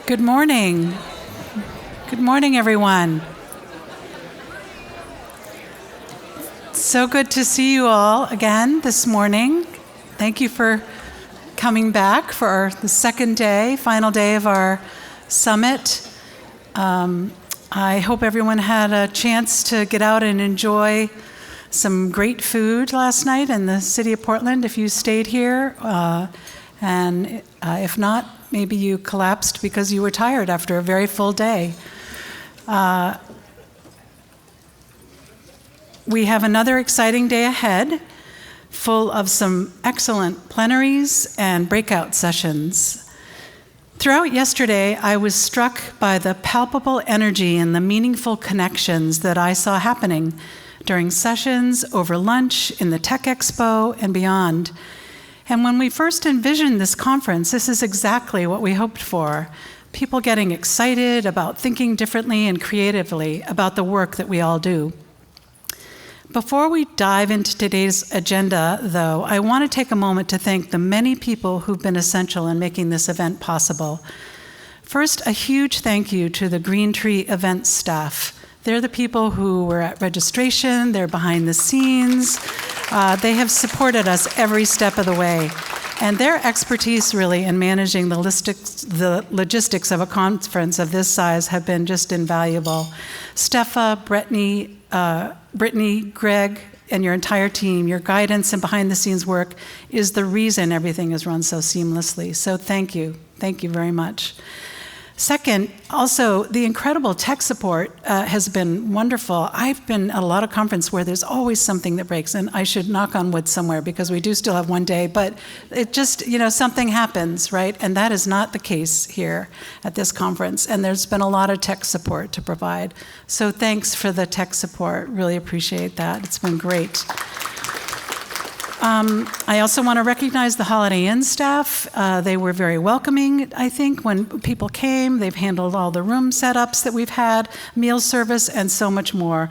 Good morning. Good morning, everyone. So good to see you all again this morning. Thank you for coming back for the second day, final day of our summit. I hope everyone had a chance to get out and enjoy some great food last night in the city of Portland if you stayed here. And if not, maybe you collapsed because you were tired after a very full day. We have another exciting day ahead, full of some excellent plenaries and breakout sessions. Throughout yesterday, I was struck by the palpable energy and the meaningful connections that I saw happening during sessions, over lunch, in the Tech Expo, and beyond. And when we first envisioned this conference, this is exactly what we hoped for. People getting excited about thinking differently and creatively about the work that we all do. Before we dive into today's agenda, though, I want to take a moment to thank the many people who've been essential in making this event possible. First, a huge thank you to the Green Tree event staff. They're the people who were at registration, they're behind the scenes. They have supported us every step of the way. And their expertise, really, in managing the logistics of a conference of this size have been just invaluable. Stefa, Brittany, Greg, and your entire team, your guidance and behind-the-scenes work is the reason everything is run so seamlessly. So thank you. Thank you very much. Second, also, the incredible tech support has been wonderful. I've been at a lot of conferences where there's always something that breaks, and I should knock on wood somewhere because we do still have one day, but it just, something happens, right? And that is not the case here at this conference, and there's been a lot of tech support to provide. So thanks for the tech support. Really appreciate that. It's been great. I also want to recognize the Holiday Inn staff. They were very welcoming, I think, when people came. They've handled all the room setups that we've had, meal service, and so much more.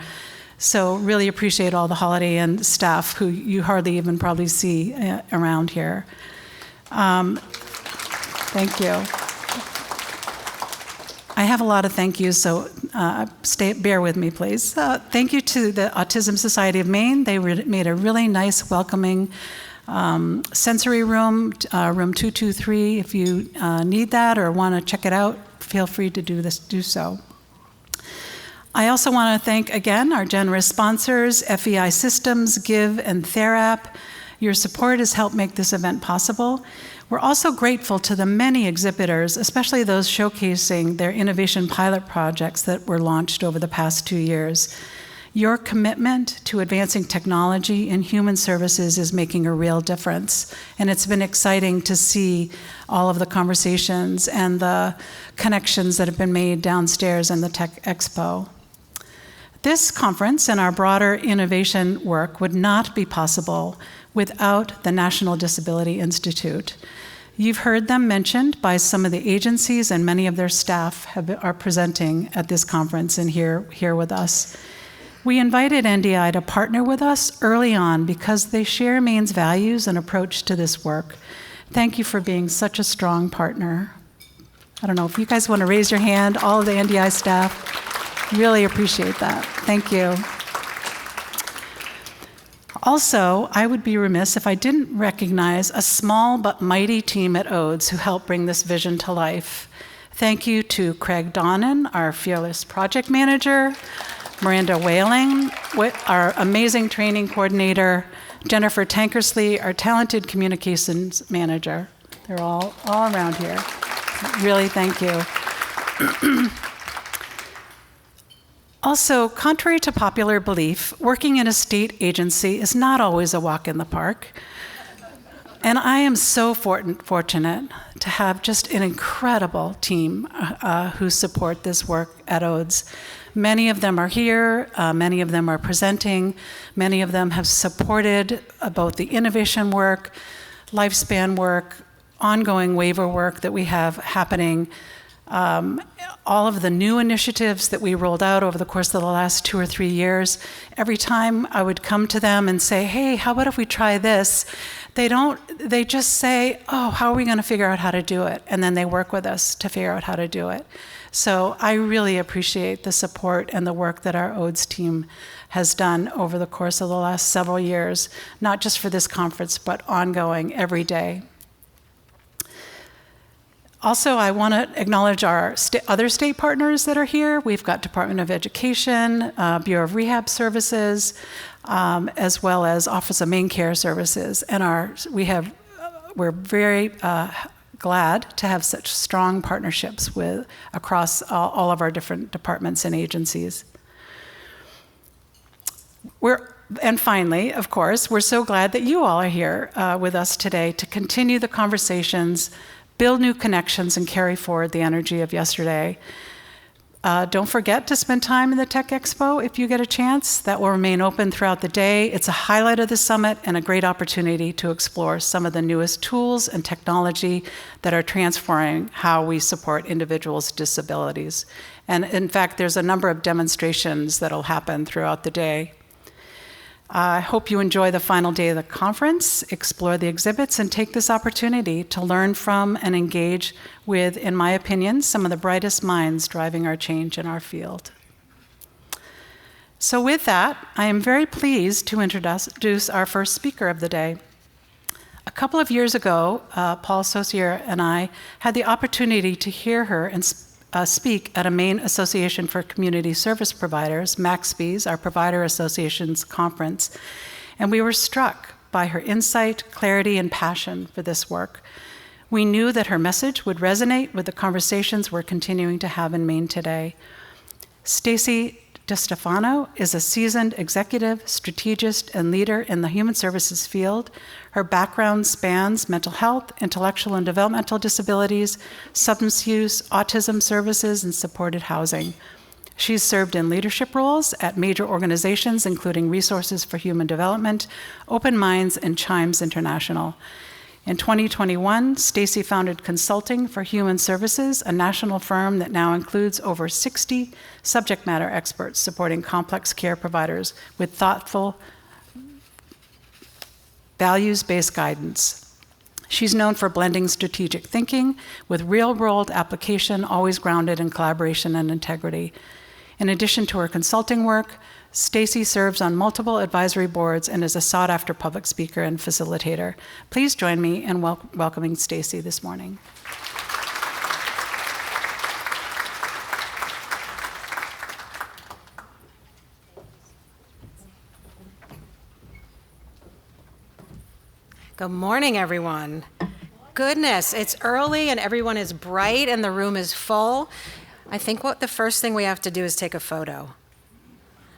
So really appreciate all the Holiday Inn staff who you hardly even probably see around here. Thank you. I have a lot of thank yous, so bear with me, please. Thank you to the Autism Society of Maine. They made a really nice, welcoming sensory room, room 223. If you need that or want to check it out, feel free to do so. I also want to thank, again, our generous sponsors, FEI Systems, Give, and Therap. Your support has helped make this event possible. We're also grateful to the many exhibitors, especially those showcasing their innovation pilot projects that were launched over the past 2 years. Your commitment to advancing technology in human services is making a real difference, and it's been exciting to see all of the conversations and the connections that have been made downstairs in the Tech Expo. This conference and our broader innovation work would not be possible without the National Disability Institute. You've heard them mentioned by some of the agencies, and many of their staff are presenting at this conference and here with us. We invited NDI to partner with us early on because they share Maine's values and approach to this work. Thank you for being such a strong partner. I don't know if you guys want to raise your hand, all of the NDI staff. Really appreciate that. Thank you. Also, I would be remiss if I didn't recognize a small but mighty team at Odes who helped bring this vision to life. Thank you to Craig Donnan, our fearless project manager, Miranda Whaling, our amazing training coordinator, Jennifer Tankersley, our talented communications manager. They're all around here. Really, thank you. Also, contrary to popular belief, working in a state agency is not always a walk in the park. And I am so fortunate to have just an incredible team who support this work at Odes. Many of them are here, many of them are presenting, many of them have supported both the innovation work, lifespan work, ongoing waiver work that we have happening, all of the new initiatives that we rolled out over the course of the last 2 or 3 years. Every time I would come to them and say, hey, how about if we try this? They just say, oh, how are we going to figure out how to do it? And then they work with us to figure out how to do it. So I really appreciate the support and the work that our ODS team has done over the course of the last several years, not just for this conference, but ongoing every day. Also, I want to acknowledge our other state partners that are here. We've got Department of Education, Bureau of Rehab Services, as well as Office of Maine Care Services. And we're very glad to have such strong partnerships across all of our different departments and agencies. And finally, of course, we're so glad that you all are here with us today to continue the conversations, build new connections, and carry forward the energy of yesterday. Don't forget to spend time in the Tech Expo if you get a chance. That will remain open throughout the day. It's a highlight of the summit and a great opportunity to explore some of the newest tools and technology that are transforming how we support individuals with disabilities. And in fact, there's a number of demonstrations that'll happen throughout the day. I hope you enjoy the final day of the conference, explore the exhibits, and take this opportunity to learn from and engage with, in my opinion, some of the brightest minds driving our change in our field. So with that, I am very pleased to introduce our first speaker of the day. A couple of years ago, Paul Saucier and I had the opportunity to hear her speak at a Maine Association for Community Service Providers, MACSP's, our Provider Association's conference, and we were struck by her insight, clarity, and passion for this work. We knew that her message would resonate with the conversations we're continuing to have in Maine today. Stacey DiStefano is a seasoned executive, strategist, and leader in the human services field. Her background spans mental health, intellectual and developmental disabilities, substance use, autism services, and supported housing. She's served in leadership roles at major organizations, including Resources for Human Development, Open Minds, and Chimes International. In 2021, Stacey founded Consulting for Human Services, a national firm that now includes over 60 subject matter experts supporting complex care providers with thoughtful, values-based guidance. She's known for blending strategic thinking with real-world application, always grounded in collaboration and integrity. In addition to her consulting work, Stacey serves on multiple advisory boards and is a sought-after public speaker and facilitator. Please join me in welcoming Stacey this morning. Good morning, everyone. Goodness, it's early and everyone is bright and the room is full. I think the first thing we have to do is take a photo.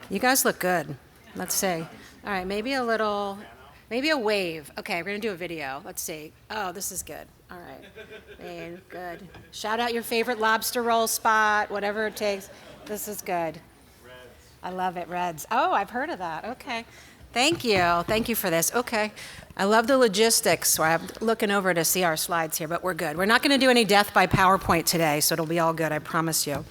You guys look good. Let's see. All right, maybe a wave. Okay, we're gonna do a video. Let's see. Oh, this is good. All right, good. Shout out your favorite lobster roll spot, whatever it takes. This is good. Reds. I love it, Reds. Oh, I've heard of that. Okay. Thank you for this. Okay. I love the logistics, so I'm looking over to see our slides here, but we're good. We're not gonna do any death by PowerPoint today, so it'll be all good, I promise you.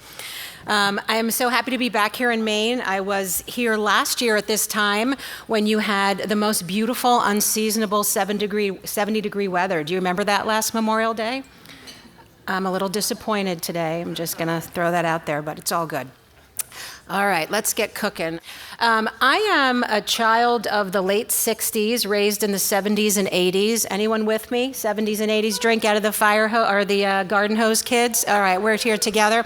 I am so happy to be back here in Maine. I was here last year at this time when you had the most beautiful, unseasonable 70-degree weather. Do you remember that last Memorial Day? I'm a little disappointed today. I'm just gonna throw that out there, but it's all good. All right, let's get cooking. I am a child of the late 60s, raised in the 70s and 80s. Anyone with me? 70s and 80s, drink out of the fire hose or the garden hose, kids? All right, we're here together.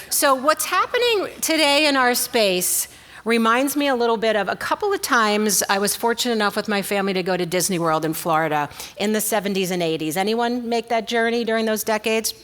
So what's happening today in our space reminds me a little bit of a couple of times I was fortunate enough with my family to go to Disney World in Florida in the 70s and 80s. Anyone make that journey during those decades?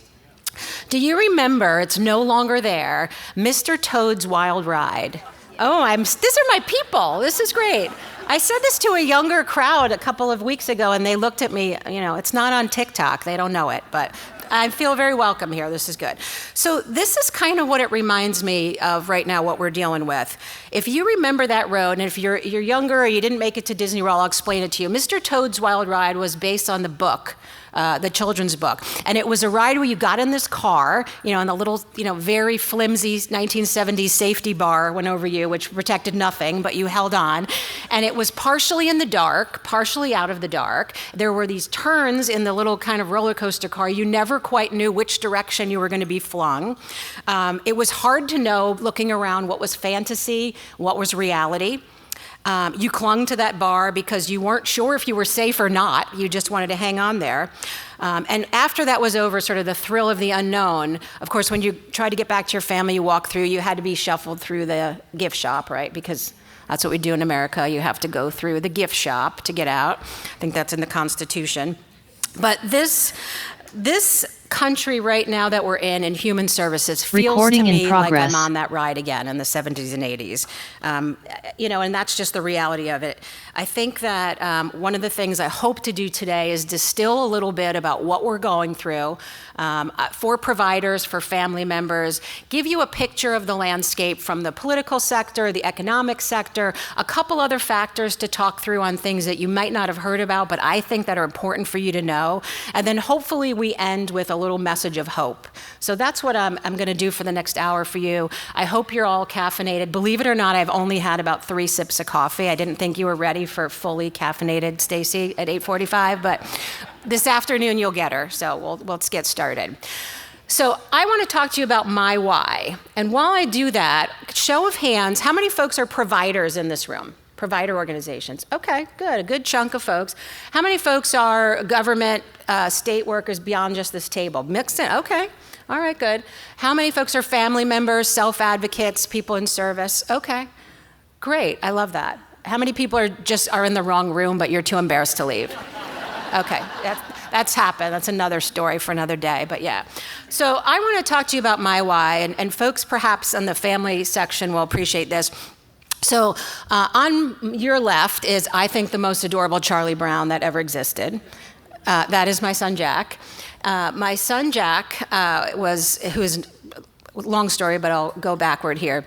Do you remember, it's no longer there, Mr. Toad's Wild Ride? Oh, these are my people. This is great. I said this to a younger crowd a couple of weeks ago, and they looked at me, it's not on TikTok. They don't know it, but I feel very welcome here. This is good. So this is kind of what it reminds me of right now, what we're dealing with. If you remember that road, and if you're younger or you didn't make it to Disney World, I'll explain it to you. Mr. Toad's Wild Ride was based on the book the children's book. And it was a ride where you got in this car, and the little, very flimsy 1970s safety bar went over you, which protected nothing, but you held on. And it was partially in the dark, partially out of the dark. There were these turns in the little kind of roller coaster car. You never quite knew which direction you were going to be flung. It was hard to know, looking around, what was fantasy, what was reality. You clung to that bar because you weren't sure if you were safe or not. You just wanted to hang on there. And after that was over, sort of the thrill of the unknown, of course, when you tried to get back to your family, you walked through, you had to be shuffled through the gift shop, right? Because that's what we do in America. You have to go through the gift shop to get out. I think that's in the Constitution. But this country right now that we're in human services feels to me like I'm on that ride again in the 70s and 80s. And that's just the reality of it. I think that one of the things I hope to do today is distill a little bit about what we're going through for providers, for family members, give you a picture of the landscape from the political sector, the economic sector, a couple other factors to talk through on things that you might not have heard about, but I think that are important for you to know. And then hopefully we end with a little message of hope. So that's what I'm going to do for the next hour for you. I hope you're all caffeinated. Believe it or not, I've only had about 3 sips of coffee. I didn't think you were ready for fully caffeinated Stacey at 8:45, but this afternoon you'll get her. So let's get started. So I want to talk to you about my why. And while I do that, show of hands, how many folks are providers in this room? Provider organizations. Okay, good. A good chunk of folks. How many folks are government, state workers beyond just this table? Mixed in. Okay. All right, good. How many folks are family members, self-advocates, people in service? Okay. Great. I love that. How many people are in the wrong room, but you're too embarrassed to leave? Okay. That's happened. That's another story for another day, but yeah. So I want to talk to you about my why, and folks perhaps in the family section will appreciate this. So on your left is, I think, the most adorable Charlie Brown that ever existed. That is my son, Jack. My son, Jack, who is, long story, but I'll go backward here.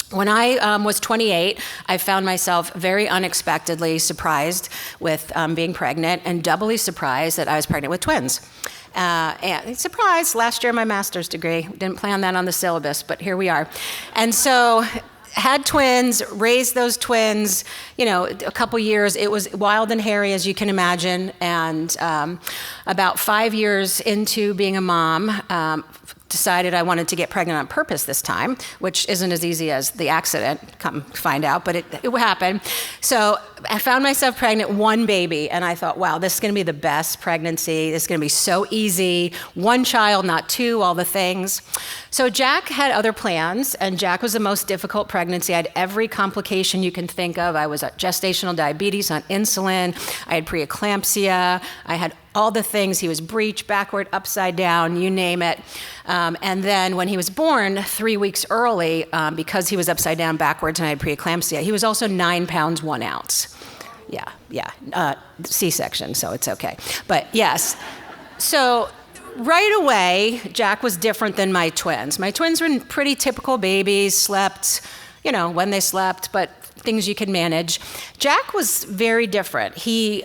When I was 28, I found myself very unexpectedly surprised with being pregnant, and doubly surprised that I was pregnant with twins. And surprise, last year my master's degree. Didn't plan that on the syllabus, but here we are. And so had twins, raised those twins, a couple years. It was wild and hairy, as you can imagine. And about 5 years into being a mom, decided I wanted to get pregnant on purpose this time, which isn't as easy as the accident, come find out, but it happened. So I found myself pregnant, 1 baby, and I thought, wow, this is going to be the best pregnancy. This is going to be so easy. 1 child, not 2, all the things. So Jack had other plans, and Jack was the most difficult pregnancy. I had every complication you can think of. I was at gestational diabetes, on insulin. I had preeclampsia. I had all the things. He was breech, backward, upside down, you name it. And then when he was born 3 weeks early, because he was upside down, backwards, and I had preeclampsia, he was also 9 pounds, 1 ounce. Yeah. C-section, so it's okay. But yes. So right away, Jack was different than my twins. My twins were pretty typical babies, slept, when they slept, but things you could manage. Jack was very different. He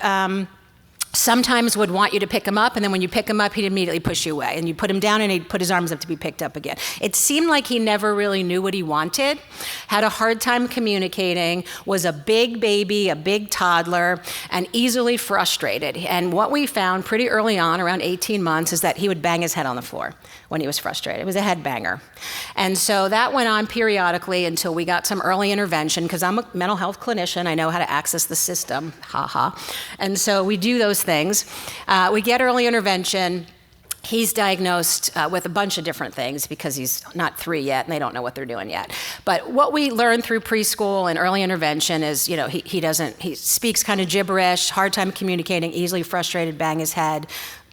sometimes would want you to pick him up, and then when you pick him up, he'd immediately push you away, and you put him down and he'd put his arms up to be picked up again. It seemed like he never really knew what he wanted, had a hard time communicating, was a big baby, a big toddler, and easily frustrated. And what we found pretty early on, around 18 months, is that he would bang his head on the floor when he was frustrated. It was a head banger. And so that went on periodically until we got some early intervention, because I'm a mental health clinician. I know how to access the system, And so we do those things. We get early intervention. He's diagnosed with a bunch of different things because he's not 3 yet and they don't know what they're doing yet. But what we learned through preschool and early intervention is, he speaks kind of gibberish, hard time communicating, easily frustrated, bang his head,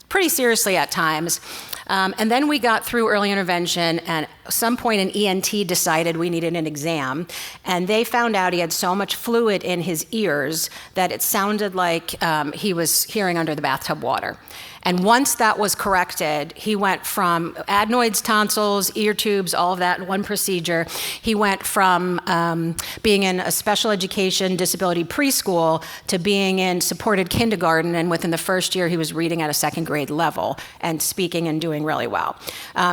pretty seriously at times. And then we got through early intervention, and some point an ENT decided we needed an exam, and they found out he had so much fluid in his ears that it sounded like he was hearing under the bathtub water. And once that was corrected, he went from adenoids, tonsils, ear tubes, all of that in one procedure. He went from being in a special education disability preschool to being in supported kindergarten, and within the first year he was reading at a second grade level and speaking and doing really well.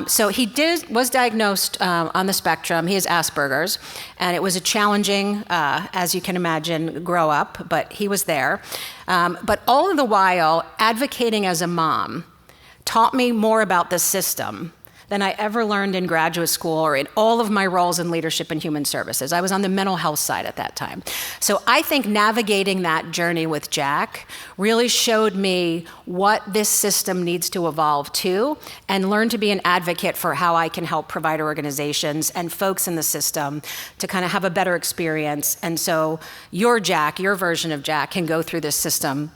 So he was diagnosed on the spectrum. He has Asperger's, and it was a challenging, as you can imagine, grow up, but he was there. But all of the while, advocating as a mom taught me more about the system than I ever learned in graduate school or in all of my roles in leadership and human services. I was on the mental health side at that time. So I think navigating that journey with Jack really showed me what this system needs to evolve to, and learn to be an advocate for how I can help provider organizations and folks in the system to kind of have a better experience. And so your Jack, your version of Jack, can go through this system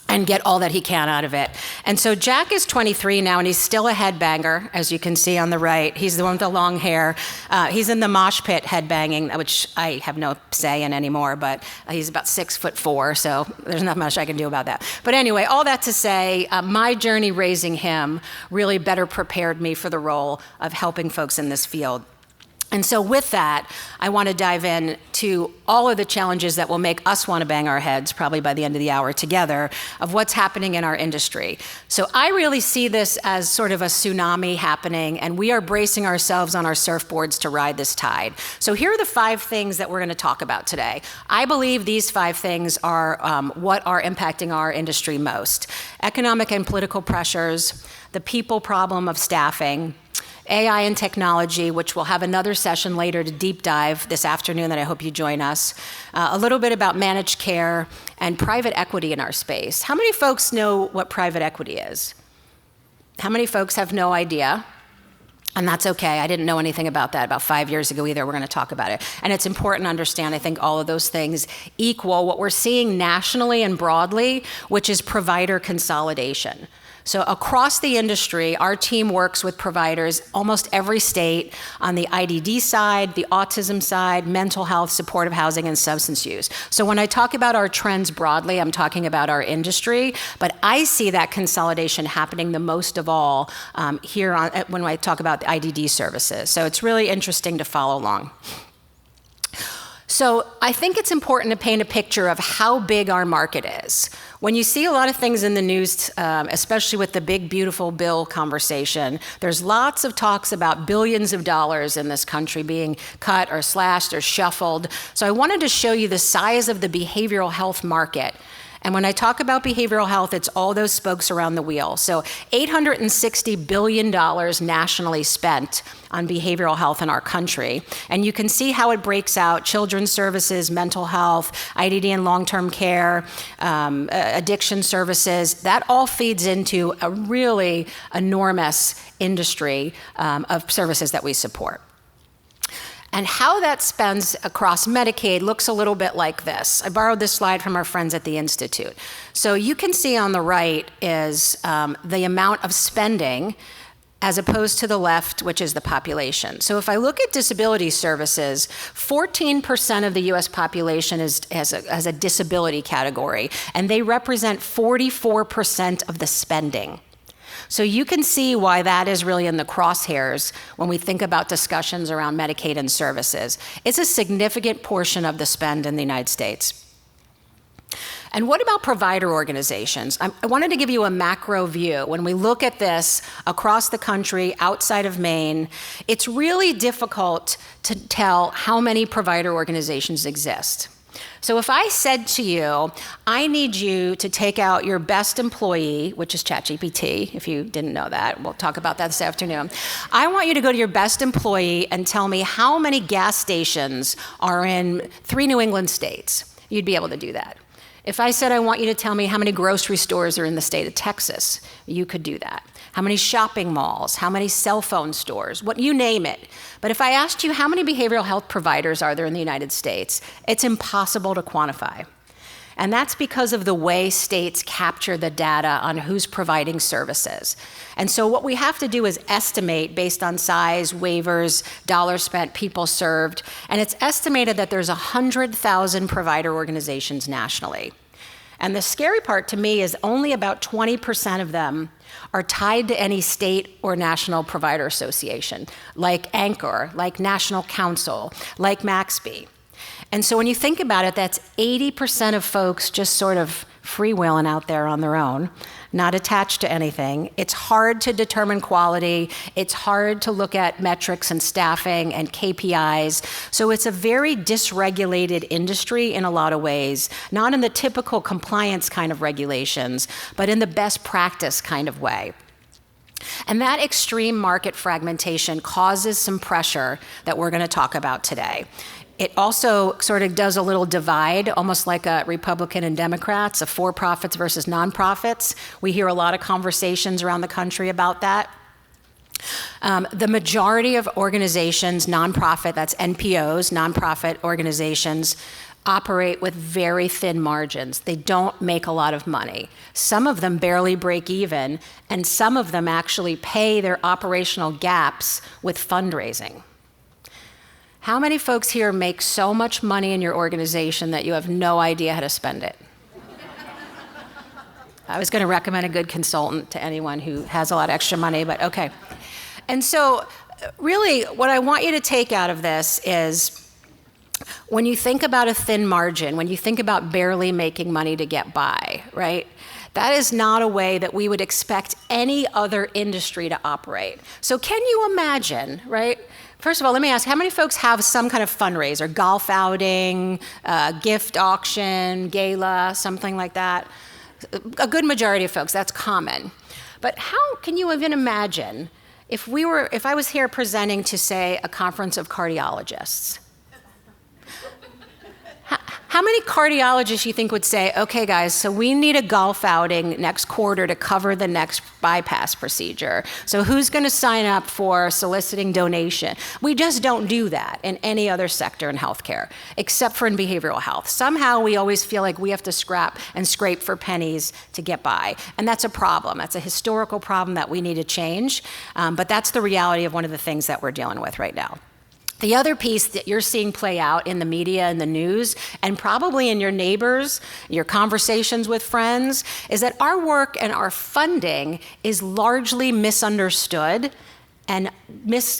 and get all that he can out of it. And so Jack is 23 now, and he's still a headbanger, as you can see on the right. He's the one with the long hair. He's in the mosh pit headbanging, which I have no say in anymore, but he's about 6'4", so there's not much I can do about that. But anyway, all that to say, my journey raising him really better prepared me for the role of helping folks in this field. And so with that, I want to dive in to all of the challenges that will make us want to bang our heads, probably by the end of the hour together, of what's happening in our industry. So I really see this as sort of a tsunami happening, and we are bracing ourselves on our surfboards to ride this tide. So here are the 5 things that we're going to talk about today. I believe these 5 things are what are impacting our industry most: economic and political pressures, the people problem of staffing, AI and technology, which we'll have another session later to deep dive this afternoon that I hope you join us, a little bit about managed care, and private equity in our space. How many folks know what private equity is? How many folks have no idea? And that's okay. I didn't know anything about that about 5 years ago either. We're going to talk about it. And it's important to understand, I think, all of those things equal what we're seeing nationally and broadly, which is provider consolidation. So across the industry, our team works with providers almost every state on the IDD side, the autism side, mental health, supportive housing, and substance use. So when I talk about our trends broadly, I'm talking about our industry, but I see that consolidation happening the most of all here when I talk about the IDD services. So it's really interesting to follow along. So I think it's important to paint a picture of how big our market is. When you see a lot of things in the news, especially with the big, beautiful bill conversation, there's lots of talks about billions of dollars in this country being cut or slashed or shuffled. So I wanted to show you the size of the behavioral health market. And when I talk about behavioral health, it's all those spokes around the wheel. So $860 billion nationally spent on behavioral health in our country. And you can see how it breaks out: children's services, mental health, IDD and long-term care, addiction services. That all feeds into a really enormous industry of services that we support. And how that spends across Medicaid looks a little bit like this. I borrowed this slide from our friends at the Institute. So you can see on the right is the amount of spending as opposed to the left, which is the population. So if I look at disability services, 14% of the US population has a disability category, and they represent 44% of the spending. So you can see why that is really in the crosshairs when we think about discussions around Medicaid and services. It's a significant portion of the spend in the United States. And what about provider organizations? I wanted to give you a macro view. When we look at this across the country, outside of Maine, it's really difficult to tell how many provider organizations exist. So if I said to you, I need you to take out your best employee, which is ChatGPT, if you didn't know that, we'll talk about that this afternoon. I want you to go to your best employee and tell me how many gas stations are in 3 New England states. You'd be able to do that. If I said I want you to tell me how many grocery stores are in the state of Texas, you could do that. How many shopping malls, how many cell phone stores, what you name it. But if I asked you how many behavioral health providers are there in the United States, it's impossible to quantify. And that's because of the way states capture the data on who's providing services. And so what we have to do is estimate based on size, waivers, dollars spent, people served. And it's estimated that there's 100,000 provider organizations nationally. And the scary part to me is only about 20% of them are tied to any state or national provider association, like Anchor, like National Council, like Maxby. And so when you think about it, that's 80% of folks just sort of freewheeling out there on their own, not attached to anything. It's hard to determine quality. It's hard to look at metrics and staffing and KPIs. So it's a very dysregulated industry in a lot of ways, not in the typical compliance kind of regulations, but in the best practice kind of way. And that extreme market fragmentation causes some pressure that we're going to talk about today. It also sort of does a little divide, almost like a Republican and Democrats, of for-profits versus nonprofits. We hear a lot of conversations around the country about that. The majority of organizations, nonprofit, that's NPOs, nonprofit organizations, operate with very thin margins. They don't make a lot of money. Some of them barely break even, and some of them actually pay their operational gaps with fundraising. How many folks here make so much money in your organization that you have no idea how to spend it? I was going to recommend a good consultant to anyone who has a lot of extra money, but okay. And so really what I want you to take out of this is when you think about a thin margin, when you think about barely making money to get by, right? That is not a way that we would expect any other industry to operate. So can you imagine, right? First of all, let me ask, how many folks have some kind of fundraiser, golf outing, gift auction, gala, something like that? A good majority of folks, that's common. But how can you even imagine if I was here presenting to, say, a conference of cardiologists? How many cardiologists you think would say, okay guys, so we need a golf outing next quarter to cover the next bypass procedure. So who's gonna sign up for soliciting donation? We just don't do that in any other sector in healthcare, except for in behavioral health. Somehow we always feel like we have to scrap and scrape for pennies to get by. And that's a problem. That's a historical problem that we need to change. But that's the reality of one of the things that we're dealing with right now. The other piece that you're seeing play out in the media and the news, and probably in your neighbors, your conversations with friends, is that our work and our funding is largely misunderstood and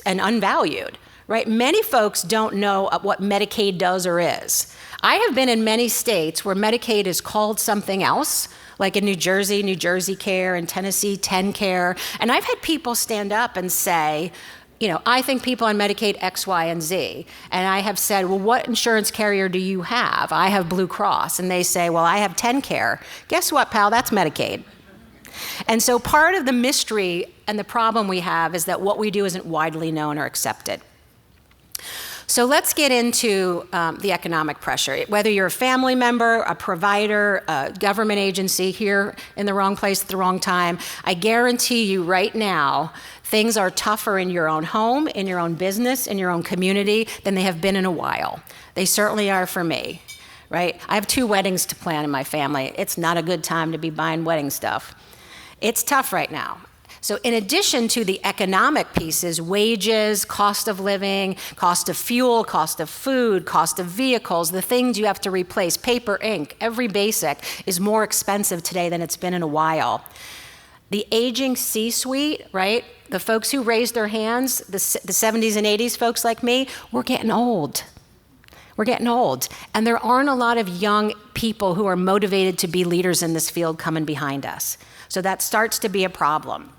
unvalued, right? Many folks don't know what Medicaid does or is. I have been in many states where Medicaid is called something else, like in New Jersey Care, in Tennessee, TennCare, and I've had people stand up and say, you know, I think people on Medicaid X, Y, and Z. And I have said, well, what insurance carrier do you have? I have Blue Cross. And they say, well, I have TennCare. Guess what, pal? That's Medicaid. And so part of the mystery and the problem we have is that what we do isn't widely known or accepted. So let's get into the economic pressure. Whether you're a family member, a provider, a government agency here in the wrong place at the wrong time, I guarantee you right now, things are tougher in your own home, in your own business, in your own community than they have been in a while. They certainly are for me, right? I have 2 weddings to plan in my family. It's not a good time to be buying wedding stuff. It's tough right now. So in addition to the economic pieces, wages, cost of living, cost of fuel, cost of food, cost of vehicles, the things you have to replace, paper, ink, every basic is more expensive today than it's been in a while. The aging C-suite, right? The folks who raised their hands, the 70s and 80s folks like me, we're getting old. We're getting old. And there aren't a lot of young people who are motivated to be leaders in this field coming behind us. So that starts to be a problem.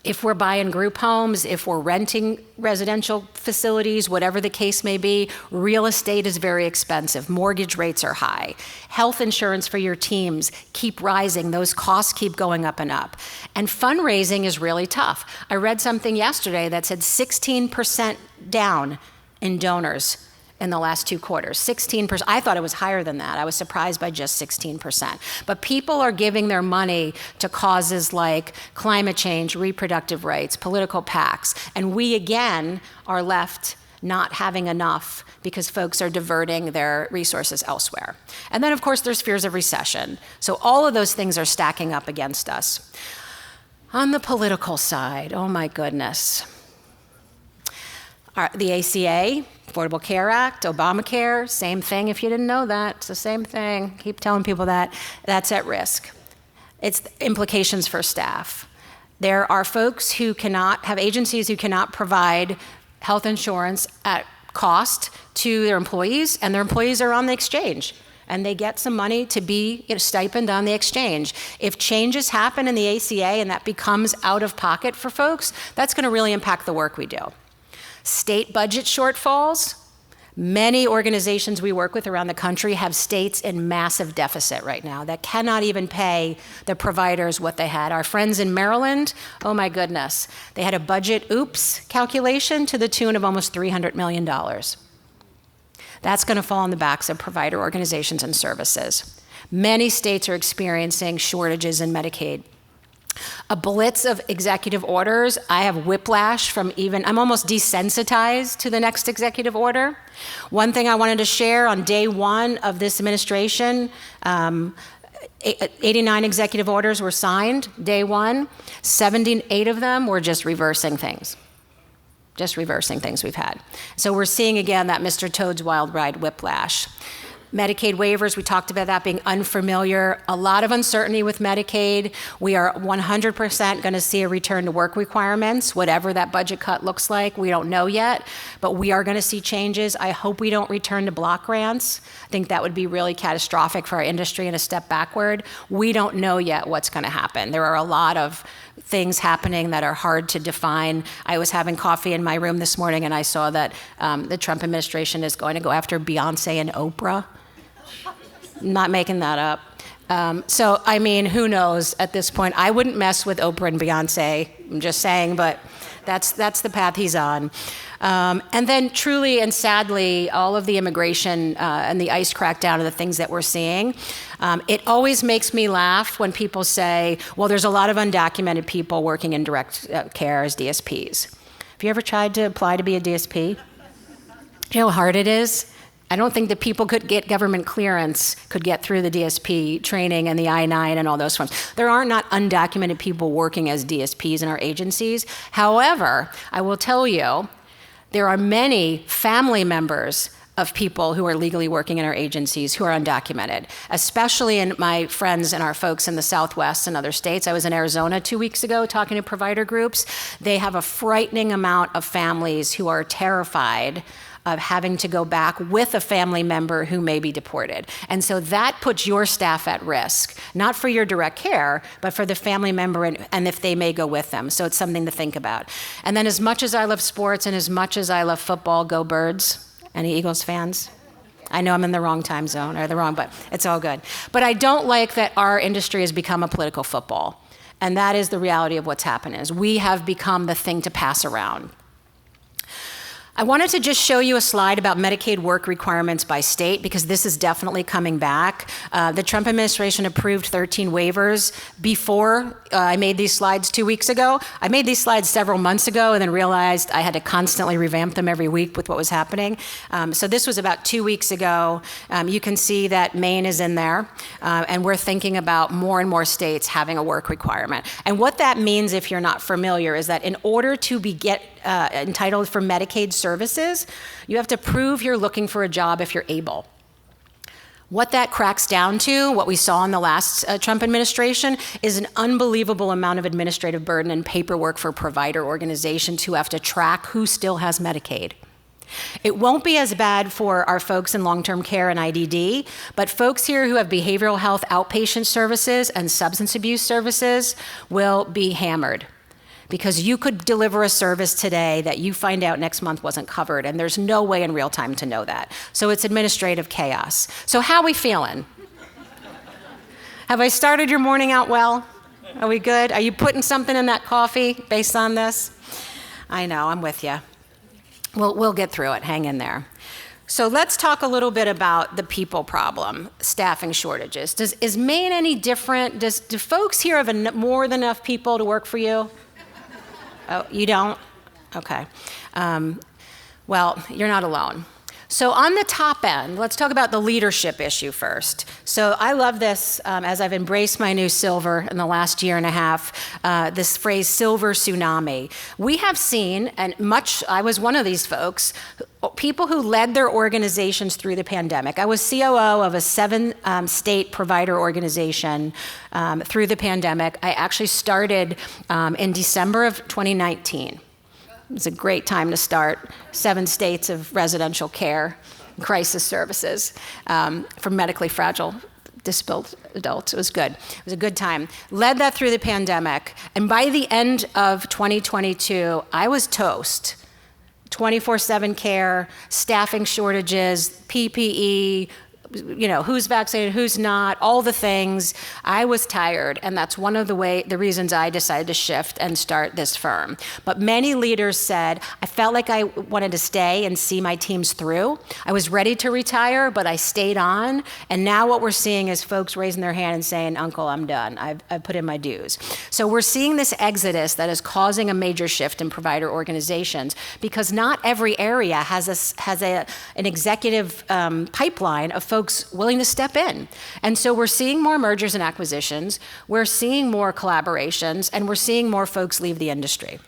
If we're buying group homes, if we're renting residential facilities, whatever the case may be, real estate is very expensive. Mortgage rates are high. Health insurance for your teams keep rising. Those costs keep going up and up. And fundraising is really tough. I read something yesterday that said 16% down in donors in the last 2 quarters, 16%. I thought it was higher than that. I was surprised by just 16%. But people are giving their money to causes like climate change, reproductive rights, political PACs, and we again are left not having enough because folks are diverting their resources elsewhere. And then, of course, there's fears of recession. So all of those things are stacking up against us. On the political side, oh my goodness. The ACA, Affordable Care Act, Obamacare, same thing if you didn't know that. It's the same thing. Keep telling people that. That's at risk. It's implications for staff. There are folks who cannot, have agencies who cannot provide health insurance at cost to their employees, and their employees are on the exchange. And they get some money to be stipend on the exchange. If changes happen in the ACA and that becomes out of pocket for folks, that's going to really impact the work we do. State budget shortfalls. Many organizations we work with around the country have states in massive deficit right now that cannot even pay the providers what they had. Our friends in Maryland, oh my goodness, they had a budget oops calculation to the tune of almost $300 million. That's going to fall on the backs of provider organizations and services. Many states are experiencing shortages in Medicaid. A blitz of executive orders. I have whiplash from I'm almost desensitized to the next executive order. One thing I wanted to share on day one of this administration, 89 executive orders were signed, day one. 78 of them were just reversing things. Just reversing things we've had. So we're seeing again that Mr. Toad's Wild Ride whiplash. Medicaid waivers, we talked about that being unfamiliar. A lot of uncertainty with Medicaid. We are 100% going to see a return to work requirements, whatever that budget cut looks like. We don't know yet, but we are going to see changes. I hope we don't return to block grants. I think that would be really catastrophic for our industry and a step backward. We don't know yet what's going to happen. There are a lot of things happening that are hard to define. I was having coffee in my room this morning and I saw that the Trump administration is going to go after Beyonce and Oprah. Not making that up. So, I mean, who knows at this point? I wouldn't mess with Oprah and Beyonce, I'm just saying, but that's the path he's on. And then truly and sadly, all of the immigration and the ICE crackdown and the things that we're seeing, it always makes me laugh when people say, well, there's a lot of undocumented people working in direct care as DSPs. Have you ever tried to apply to be a DSP? Do you know how hard it is? I don't think that people could get government clearance, could get through the DSP training and the I-9 and all those forms. There are not undocumented people working as DSPs in our agencies. However, I will tell you, there are many family members of people who are legally working in our agencies who are undocumented, especially in my friends and our folks in the Southwest and other states. I was in Arizona 2 weeks ago talking to provider groups. They have a frightening amount of families who are terrified of having to go back with a family member who may be deported. And so that puts your staff at risk, not for your direct care, but for the family member and if they may go with them. So it's something to think about. And then as much as I love sports and as much as I love football, go Birds. Any Eagles fans? I know I'm in the wrong time zone, but it's all good. But I don't like that our industry has become a political football. And that is the reality of what's happening, is we have become the thing to pass around. I wanted to just show you a slide about Medicaid work requirements by state, because this is definitely coming back. The Trump administration approved 13 waivers before I made these slides 2 weeks ago. I made these slides several months ago and then realized I had to constantly revamp them every week with what was happening. So this was about 2 weeks ago. You can see that Maine is in there, and we're thinking about more and more states having a work requirement. And what that means, if you're not familiar, is that in order to get entitled for Medicaid services, you have to prove you're looking for a job if you're able. What that cracks down to, what we saw in the last Trump administration, is an unbelievable amount of administrative burden and paperwork for provider organizations who have to track who still has Medicaid. It won't be as bad for our folks in long-term care and IDD, but folks here who have behavioral health outpatient services and substance abuse services will be hammered. Because you could deliver a service today that you find out next month wasn't covered, and there's no way in real time to know that. So it's administrative chaos. So how are we feeling? Have I started your morning out well? Are we good? Are you putting something in that coffee based on this? I know, I'm with you. We'll get through it, hang in there. So let's talk a little bit about the people problem, staffing shortages. Is Maine any different? Do folks here have more than enough people to work for you? Oh, you don't? Okay. Well, you're not alone. So on the top end, let's talk about the leadership issue first. So I love this as I've embraced my new silver in the last year and a half, this phrase silver tsunami. We have seen, and I was one of these folks, people who led their organizations through the pandemic. I was COO of a 7-state provider organization through the pandemic. I actually started in December of 2019. It was a great time to start 7 states of residential care, crisis services for medically fragile, disabled adults. It was good. It was a good time. Led that through the pandemic. And by the end of 2022, I was toast. 24/7 care, staffing shortages, PPE, who's vaccinated, who's not, all the things. I was tired, and that's one of the reasons I decided to shift and start this firm. But many leaders said, I felt like I wanted to stay and see my teams through. I was ready to retire, but I stayed on. And now what we're seeing is folks raising their hand and saying, Uncle, I'm done. I've put in my dues. So we're seeing this exodus that is causing a major shift in provider organizations because not every area has an executive pipeline of folks willing to step in. And so we're seeing more mergers and acquisitions, we're seeing more collaborations, and we're seeing more folks leave the industry.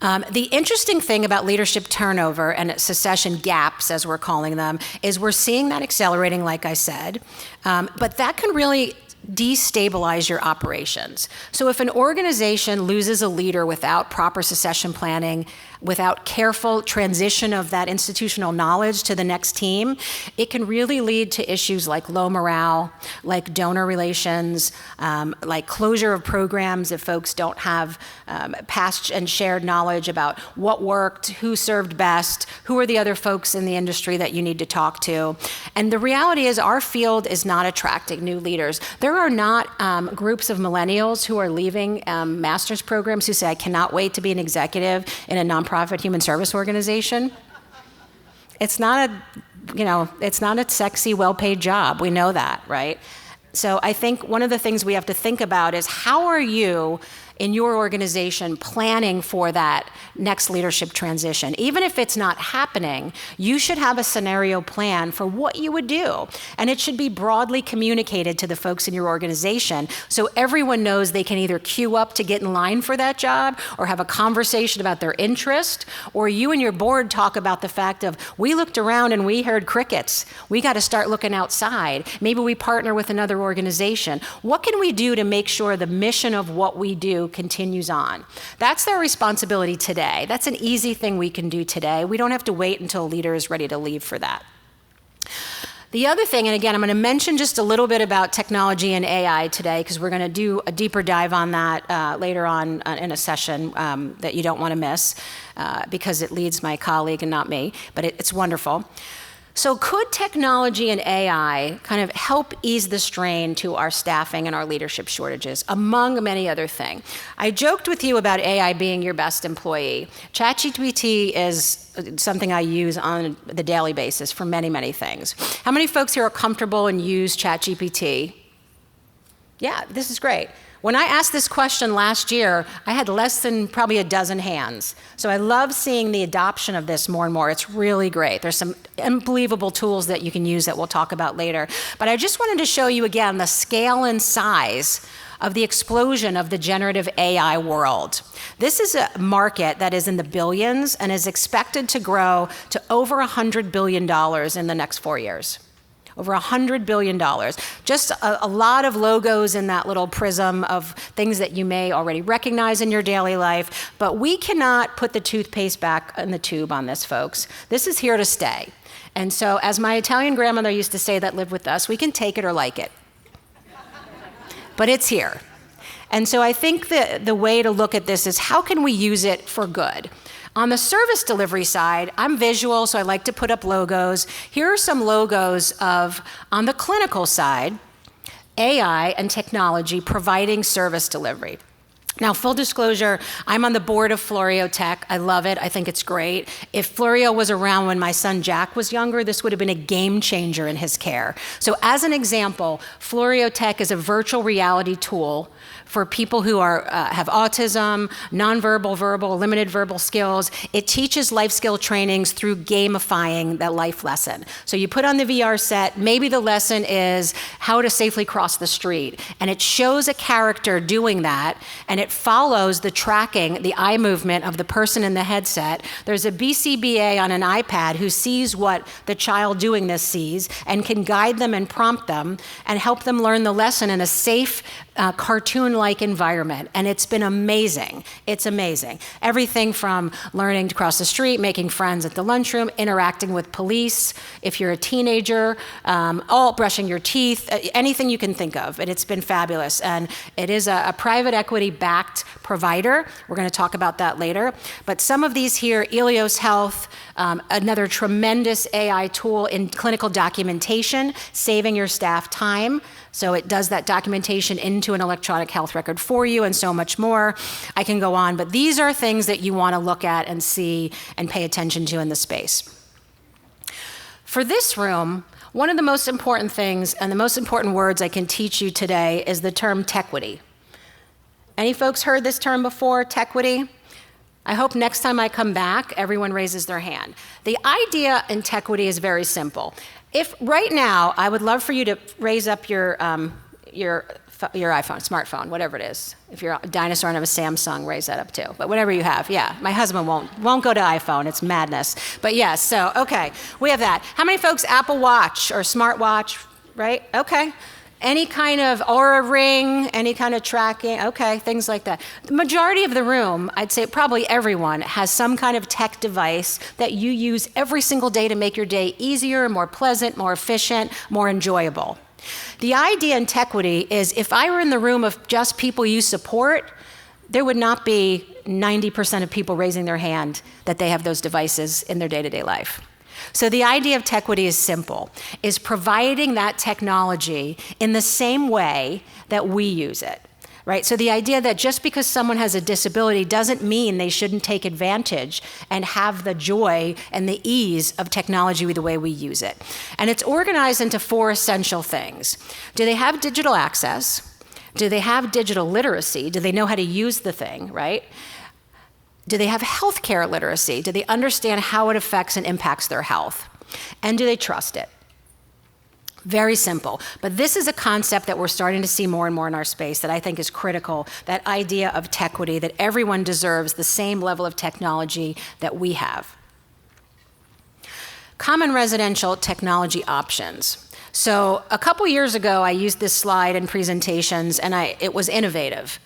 The interesting thing about leadership turnover and succession gaps, as we're calling them, is we're seeing that accelerating, like I said, but that can really destabilize your operations. So if an organization loses a leader without proper succession planning, without careful transition of that institutional knowledge to the next team, it can really lead to issues like low morale, like donor relations, like closure of programs if folks don't have past and shared knowledge about what worked, who served best, who are the other folks in the industry that you need to talk to. And the reality is our field is not attracting new leaders. There are not groups of millennials who are leaving master's programs who say, I cannot wait to be an executive in a nonprofit human service organization. It's not a sexy, well-paid job. We know that, right? So I think one of the things we have to think about is how are you in your organization planning for that next leadership transition? Even if it's not happening, you should have a scenario plan for what you would do. And it should be broadly communicated to the folks in your organization so everyone knows they can either queue up to get in line for that job or have a conversation about their interest, or you and your board talk about the fact of, we looked around and we heard crickets. We got to start looking outside. Maybe we partner with another organization. What can we do to make sure the mission of what we do continues on? That's their responsibility today. That's an easy thing we can do today. We don't have to wait until a leader is ready to leave for that. The other thing, and again, I'm going to mention just a little bit about technology and AI today because we're going to do a deeper dive on that later on in a session that you don't want to miss because it leads my colleague and not me, but it's wonderful. So could technology and AI kind of help ease the strain to our staffing and our leadership shortages, among many other things? I joked with you about AI being your best employee. ChatGPT is something I use on the daily basis for many, many things. How many folks here are comfortable and use ChatGPT? Yeah, this is great. When I asked this question last year, I had less than probably a dozen hands. So I love seeing the adoption of this more and more. It's really great. There's some unbelievable tools that you can use that we'll talk about later. But I just wanted to show you again the scale and size of the explosion of the generative AI world. This is a market that is in the billions and is expected to grow to over $100 billion in the next 4 years. Over $100 billion. Just a lot of logos in that little prism of things that you may already recognize in your daily life, but we cannot put the toothpaste back in the tube on this, folks. This is here to stay. And so, as my Italian grandmother used to say that lived with us, we can take it or like it. But it's here. And so I think the way to look at this is how can we use it for good? On the service delivery side, I'm visual, so I like to put up logos. Here are some logos of, on the clinical side, AI and technology providing service delivery. Now, full disclosure, I'm on the board of Florio Tech. I love it. I think it's great. If Florio was around when my son Jack was younger, this would have been a game changer in his care. So as an example, Florio Tech is a virtual reality tool for people who have autism, nonverbal, verbal, limited verbal skills. It teaches life skill trainings through gamifying that life lesson. So you put on the VR set, maybe the lesson is how to safely cross the street, and it shows a character doing that, and it follows the tracking, the eye movement of the person in the headset. There's a BCBA on an iPad who sees what the child doing this sees and can guide them and prompt them and help them learn the lesson in a safe, cartoon-like environment, and it's been amazing. It's amazing. Everything from learning to cross the street, making friends at the lunchroom, interacting with police, if you're a teenager, all brushing your teeth, anything you can think of, and it's been fabulous. And it is a private equity-backed provider. We're going to talk about that later. But some of these here, Elios Health, another tremendous AI tool in clinical documentation, saving your staff time. So it does that documentation into an electronic health record for you and so much more. I can go on, but these are things that you want to look at and see and pay attention to in the space. For this room, one of the most important things and the most important words I can teach you today is the term tequity. Any folks heard this term before, tequity? I hope next time I come back, everyone raises their hand. The idea in tequity is very simple. If right now, I would love for you to raise up your iPhone, smartphone, whatever it is. If you're a dinosaur and have a Samsung, raise that up too. But whatever you have, yeah. My husband won't go to iPhone. It's madness. But yes, so okay, we have that. How many folks Apple Watch or smartwatch, right? Okay. Any kind of Aura ring, any kind of tracking, okay, things like that. The majority of the room, I'd say probably everyone, has some kind of tech device that you use every single day to make your day easier, more pleasant, more efficient, more enjoyable. The idea in tequity is if I were in the room of just people you support, there would not be 90% of people raising their hand that they have those devices in their day-to-day life. So the idea of tequity is simple, is providing that technology in the same way that we use it, right? So the idea that just because someone has a disability doesn't mean they shouldn't take advantage and have the joy and the ease of technology the way we use it. And it's organized into 4 essential things. Do they have digital access? Do they have digital literacy? Do they know how to use the thing, right? Do they have healthcare literacy? Do they understand how it affects and impacts their health? And do they trust it? Very simple. But this is a concept that we're starting to see more and more in our space that I think is critical, that idea of tequity, that everyone deserves the same level of technology that we have. Common residential technology options. So a couple years ago, I used this slide in presentations, and it was innovative.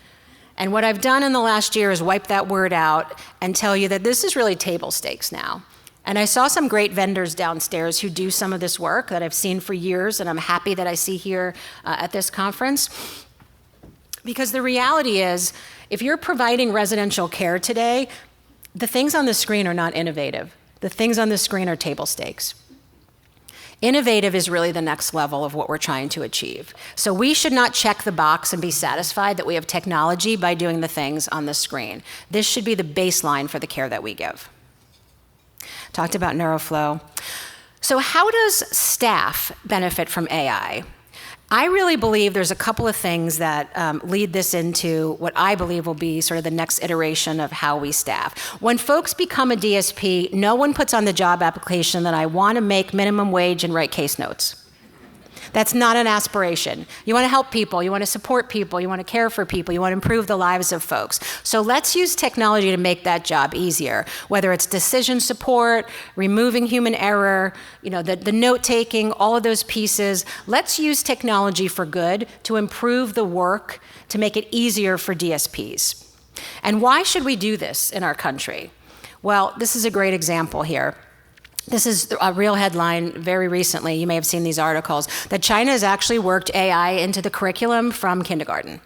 And what I've done in the last year is wipe that word out and tell you that this is really table stakes now. And I saw some great vendors downstairs who do some of this work that I've seen for years, and I'm happy that I see here at this conference. Because the reality is, if you're providing residential care today, the things on the screen are not innovative. The things on the screen are table stakes. Innovative is really the next level of what we're trying to achieve. So we should not check the box and be satisfied that we have technology by doing the things on the screen. This should be the baseline for the care that we give. Talked about NeuroFlow. So how does staff benefit from AI? I really believe there's a couple of things that lead this into what I believe will be sort of the next iteration of how we staff. When folks become a DSP, no one puts on the job application that I want to make minimum wage and write case notes. That's not an aspiration. You want to help people, you want to support people, you want to care for people, you want to improve the lives of folks. So let's use technology to make that job easier, whether it's decision support, removing human error, the note-taking, all of those pieces. Let's use technology for good to improve the work, to make it easier for DSPs. And why should we do this in our country? Well, this is a great example here. This is a real headline very recently, you may have seen these articles, that China has actually worked AI into the curriculum from kindergarten.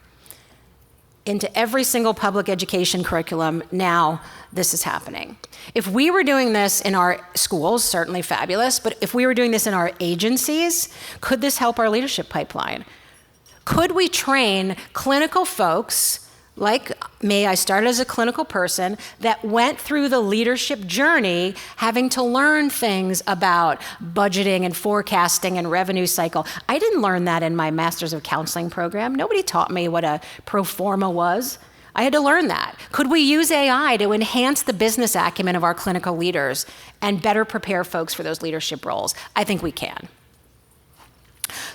Into every single public education curriculum, now this is happening. If we were doing this in our schools, certainly fabulous, but if we were doing this in our agencies, could this help our leadership pipeline? Could we train clinical folks Like me, I started as a clinical person that went through the leadership journey having to learn things about budgeting and forecasting and revenue cycle. I didn't learn that in my Master's of Counseling program. Nobody taught me what a pro forma was. I had to learn that. Could we use AI to enhance the business acumen of our clinical leaders and better prepare folks for those leadership roles? I think we can.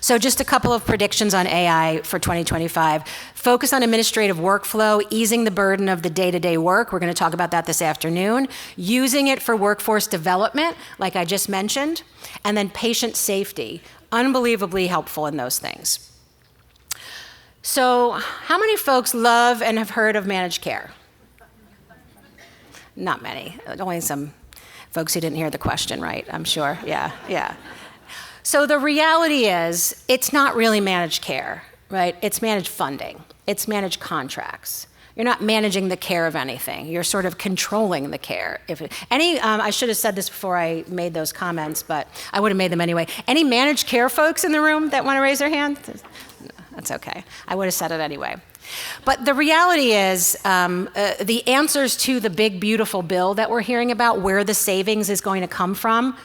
So just a couple of predictions on AI for 2025. Focus on administrative workflow, easing the burden of the day-to-day work. We're going to talk about that this afternoon. Using it for workforce development, like I just mentioned. And then patient safety, unbelievably helpful in those things. So how many folks love and have heard of managed care? Not many. Only some folks who didn't hear the question right, I'm sure. Yeah. So the reality is, it's not really managed care, right? It's managed funding. It's managed contracts. You're not managing the care of anything. You're sort of controlling the care. I should have said this before I made those comments, but I would have made them anyway. Any managed care folks in the room that want to raise their hand? That's okay. I would have said it anyway. But the reality is, the answers to the big, beautiful bill that we're hearing about, where the savings is going to come from,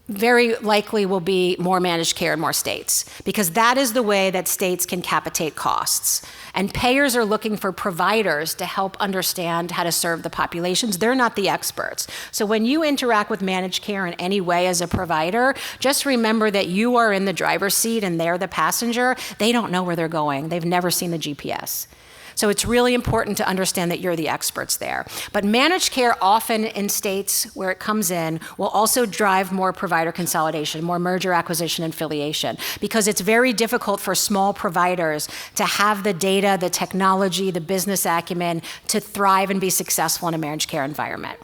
very likely will be more managed care in more states, because that is the way that states can capitate costs. And payers are looking for providers to help understand how to serve the populations. They're not the experts. So when you interact with managed care in any way as a provider, just remember that you are in the driver's seat and they're the passenger. They don't know where they're going. They've never seen the GPS. So it's really important to understand that you're the experts there. But managed care often in states where it comes in will also drive more provider consolidation, more merger, acquisition, and affiliation, because it's very difficult for small providers to have the data, the technology, the business acumen to thrive and be successful in a managed care environment.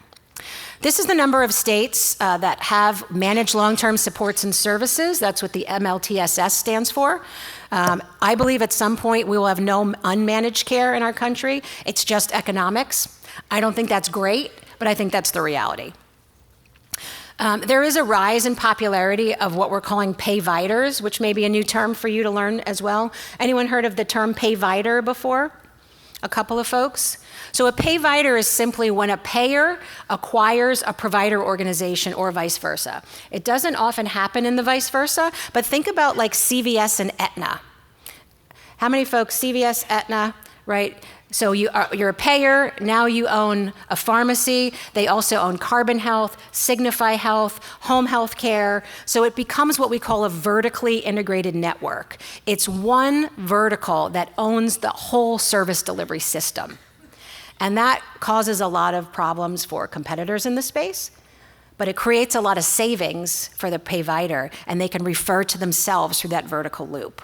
This is the number of states that have managed long-term supports and services. That's what the MLTSS stands for. I believe at some point we will have no unmanaged care in our country. It's just economics. I don't think that's great, but I think that's the reality. There is a rise in popularity of what we're calling payviders, which may be a new term for you to learn as well. Anyone heard of the term payvider before? A couple of folks? So a payvider is simply when a payer acquires a provider organization or vice versa. It doesn't often happen in the vice versa, but think about like CVS and Aetna. How many folks, CVS, Aetna, right? So you're a payer, now you own a pharmacy, they also own Carbon Health, Signify Health, home health care, so it becomes what we call a vertically integrated network. It's one vertical that owns the whole service delivery system. And that causes a lot of problems for competitors in the space, but it creates a lot of savings for the payvider, and they can refer to themselves through that vertical loop.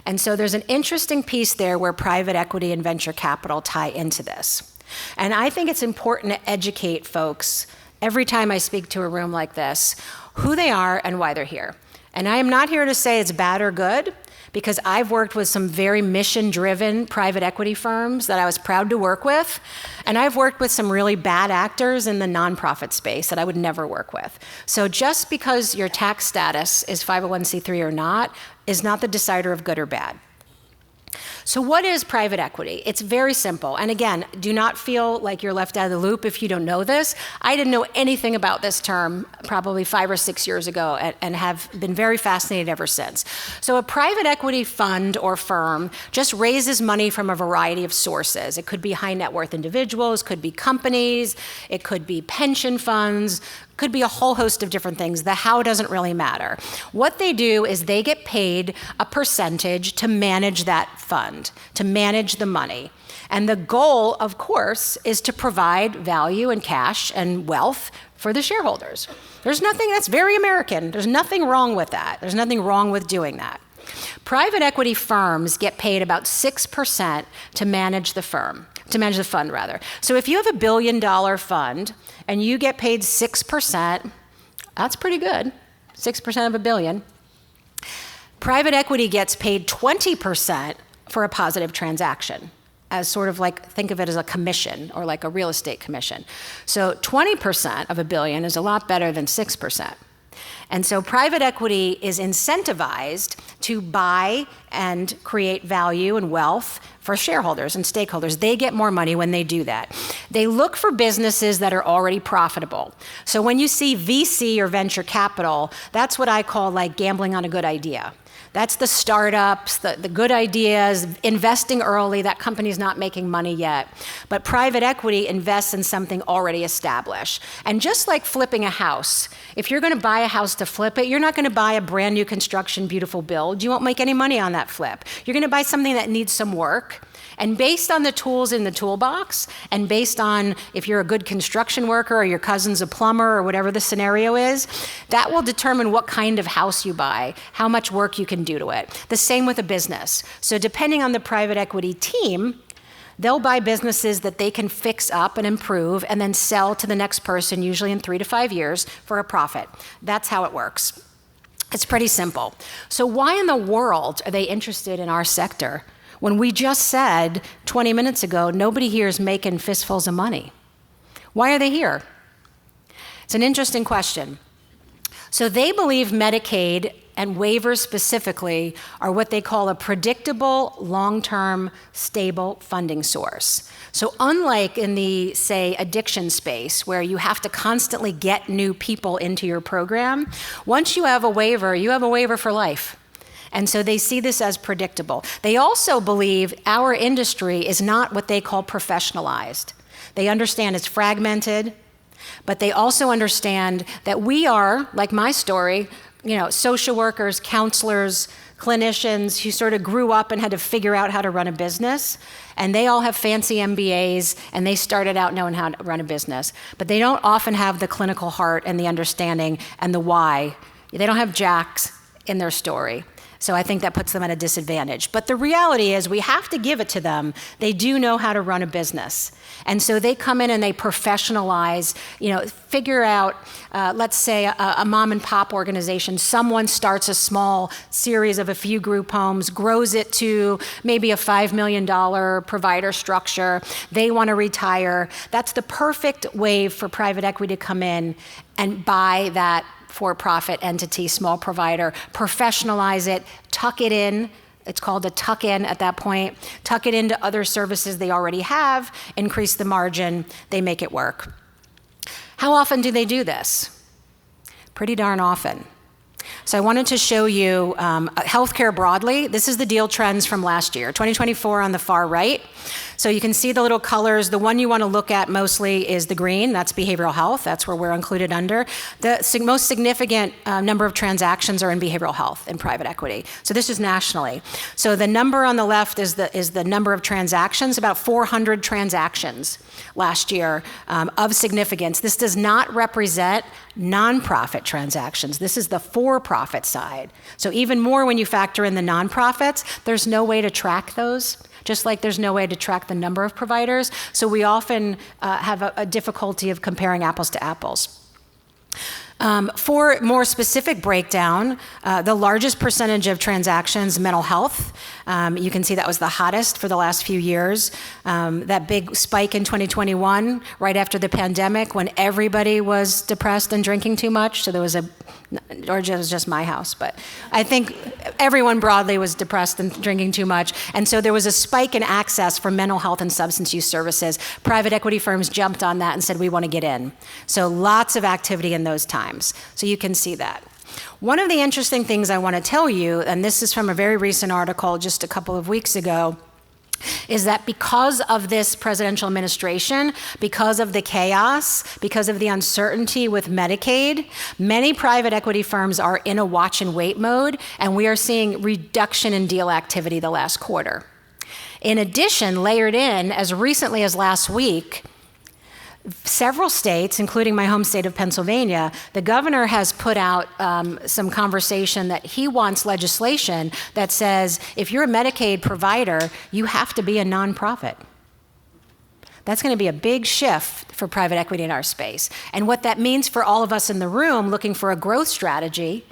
And so there's an interesting piece there where private equity and venture capital tie into this. And I think it's important to educate folks every time I speak to a room like this, who they are and why they're here. And I am not here to say it's bad or good, because I've worked with some very mission-driven private equity firms that I was proud to work with, and I've worked with some really bad actors in the nonprofit space that I would never work with. So just because your tax status is 501c3 or not is not the decider of good or bad. So what is private equity? It's very simple. And again, do not feel like you're left out of the loop if you don't know this. I didn't know anything about this term probably 5 or 6 years ago and have been very fascinated ever since. So a private equity fund or firm just raises money from a variety of sources. It could be high net worth individuals, could be companies, it could be pension funds, could be a whole host of different things. The how doesn't really matter. What they do is they get paid a percentage to manage that fund, to manage the money. And the goal, of course, is to provide value and cash and wealth for the shareholders. There's nothing, that's very American. There's nothing wrong with that. There's nothing wrong with doing that. Private equity firms get paid about 6% to manage the firm. To manage the fund, rather. So if you have $1 billion fund and you get paid 6%, that's pretty good, 6% of $1 billion. Private equity gets paid 20% for a positive transaction, as sort of like, think of it as a commission or like a real estate commission. So 20% of $1 billion is a lot better than 6%. And so private equity is incentivized to buy and create value and wealth for shareholders and stakeholders. They get more money when they do that. They look for businesses that are already profitable. So when you see VC or venture capital, that's what I call like gambling on a good idea. That's the startups, the good ideas, investing early. That company's not making money yet. But private equity invests in something already established. And just like flipping a house, if you're going to buy a house to flip it, you're not going to buy a brand new construction, beautiful build. You won't make any money on that flip. You're going to buy something that needs some work. And based on the tools in the toolbox, and based on if you're a good construction worker or your cousin's a plumber or whatever the scenario is, that will determine what kind of house you buy, how much work you can do to it. The same with a business. So depending on the private equity team, they'll buy businesses that they can fix up and improve and then sell to the next person, usually in 3 to 5 years, for a profit. That's how it works. It's pretty simple. So why in the world are they interested in our sector when we just said 20 minutes ago, nobody here is making fistfuls of money? Why are they here? It's an interesting question. So they believe Medicaid and waivers specifically are what they call a predictable, long-term, stable funding source. So unlike in the, say, addiction space, where you have to constantly get new people into your program, once you have a waiver for life. And so they see this as predictable. They also believe our industry is not what they call professionalized. They understand it's fragmented, but they also understand that we are, like my story, social workers, counselors, clinicians who sort of grew up and had to figure out how to run a business. And they all have fancy MBAs, and they started out knowing how to run a business. But they don't often have the clinical heart and the understanding and the why. They don't have jacks in their story. So I think that puts them at a disadvantage. But the reality is we have to give it to them. They do know how to run a business. And so they come in and they professionalize, figure out, let's say a mom and pop organization. Someone starts a small series of a few group homes, grows it to maybe a $5 million provider structure. They want to retire. That's the perfect wave for private equity to come in and buy that for-profit entity, small provider, professionalize it, tuck it in. It's called a tuck-in at that point. Tuck it into other services they already have, increase the margin, they make it work. How often do they do this? Pretty darn often. So I wanted to show you healthcare broadly. This is the deal trends from last year, 2024 on the far right. So you can see the little colors. The one you want to look at mostly is the green. That's behavioral health. That's where we're included under. The most significant number of transactions are in behavioral health in private equity. So this is nationally. So the number on the left is the number of transactions, about 400 transactions last year of significance. This does not represent nonprofit transactions. This is the for-profit side. So even more when you factor in the nonprofits, there's no way to track those, just like there's no way to track the number of providers. So we often have a difficulty of comparing apples to apples. For more specific breakdown, the largest percentage of transactions, mental health. You can see that was the hottest for the last few years. That big spike in 2021, right after the pandemic, when everybody was depressed and drinking too much. So there was or it was just my house, but I think everyone broadly was depressed and drinking too much. And so there was a spike in access for mental health and substance use services. Private equity firms jumped on that and said, we want to get in. So lots of activity in those times. So you can see that. One of the interesting things I want to tell you, and this is from a very recent article just a couple of weeks ago, is that because of this presidential administration, because of the chaos, because of the uncertainty with Medicaid, many private equity firms are in a watch and wait mode, and we are seeing reduction in deal activity the last quarter. In addition, layered in, as recently as last week, several states, including my home state of Pennsylvania, the governor has put out some conversation that he wants legislation that says if you're a Medicaid provider, you have to be a nonprofit. That's going to be a big shift for private equity in our space. And what that means for all of us in the room looking for a growth strategy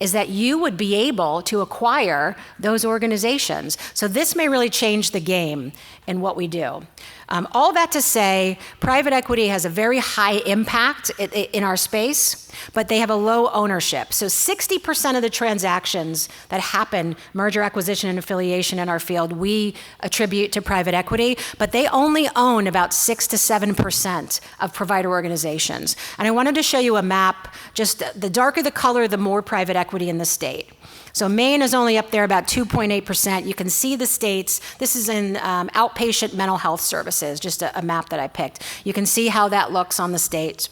is that you would be able to acquire those organizations. So this may really change the game in what we do. All that to say, private equity has a very high impact in our space, but they have a low ownership. So 60% of the transactions that happen, merger, acquisition, and affiliation in our field, we attribute to private equity, but they only own about 6 to 7% of provider organizations. And I wanted to show you a map, just the darker the color, the more private equity in the state. So Maine is only up there about 2.8%. You can see the states. This is in outpatient mental health services, just a map that I picked. You can see how that looks on the states.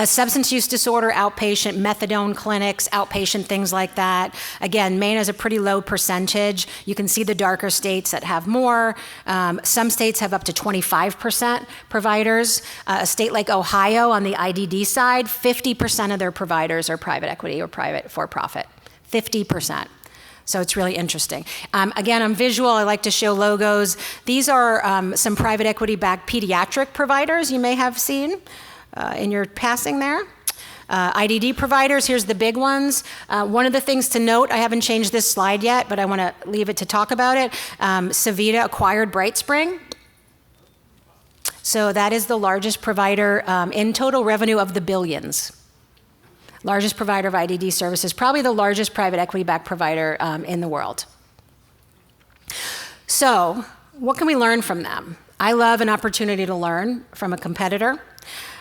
Substance use disorder, outpatient, methadone clinics, outpatient, things like that. Again, Maine has a pretty low percentage. You can see the darker states that have more. Some states have up to 25% providers. A state like Ohio on the IDD side, 50% of their providers are private equity or private for-profit. 50%. So it's really interesting. Again, I'm visual. I like to show logos. These are some private equity-backed pediatric providers you may have seen in your passing there. IDD providers, here's the big ones. One of the things to note, I haven't changed this slide yet, but I want to leave it to talk about it. Savita acquired BrightSpring. So that is the largest provider in total revenue of the billions. Largest provider of IDD services, probably the largest private equity-backed provider in the world. So what can we learn from them? I love an opportunity to learn from a competitor.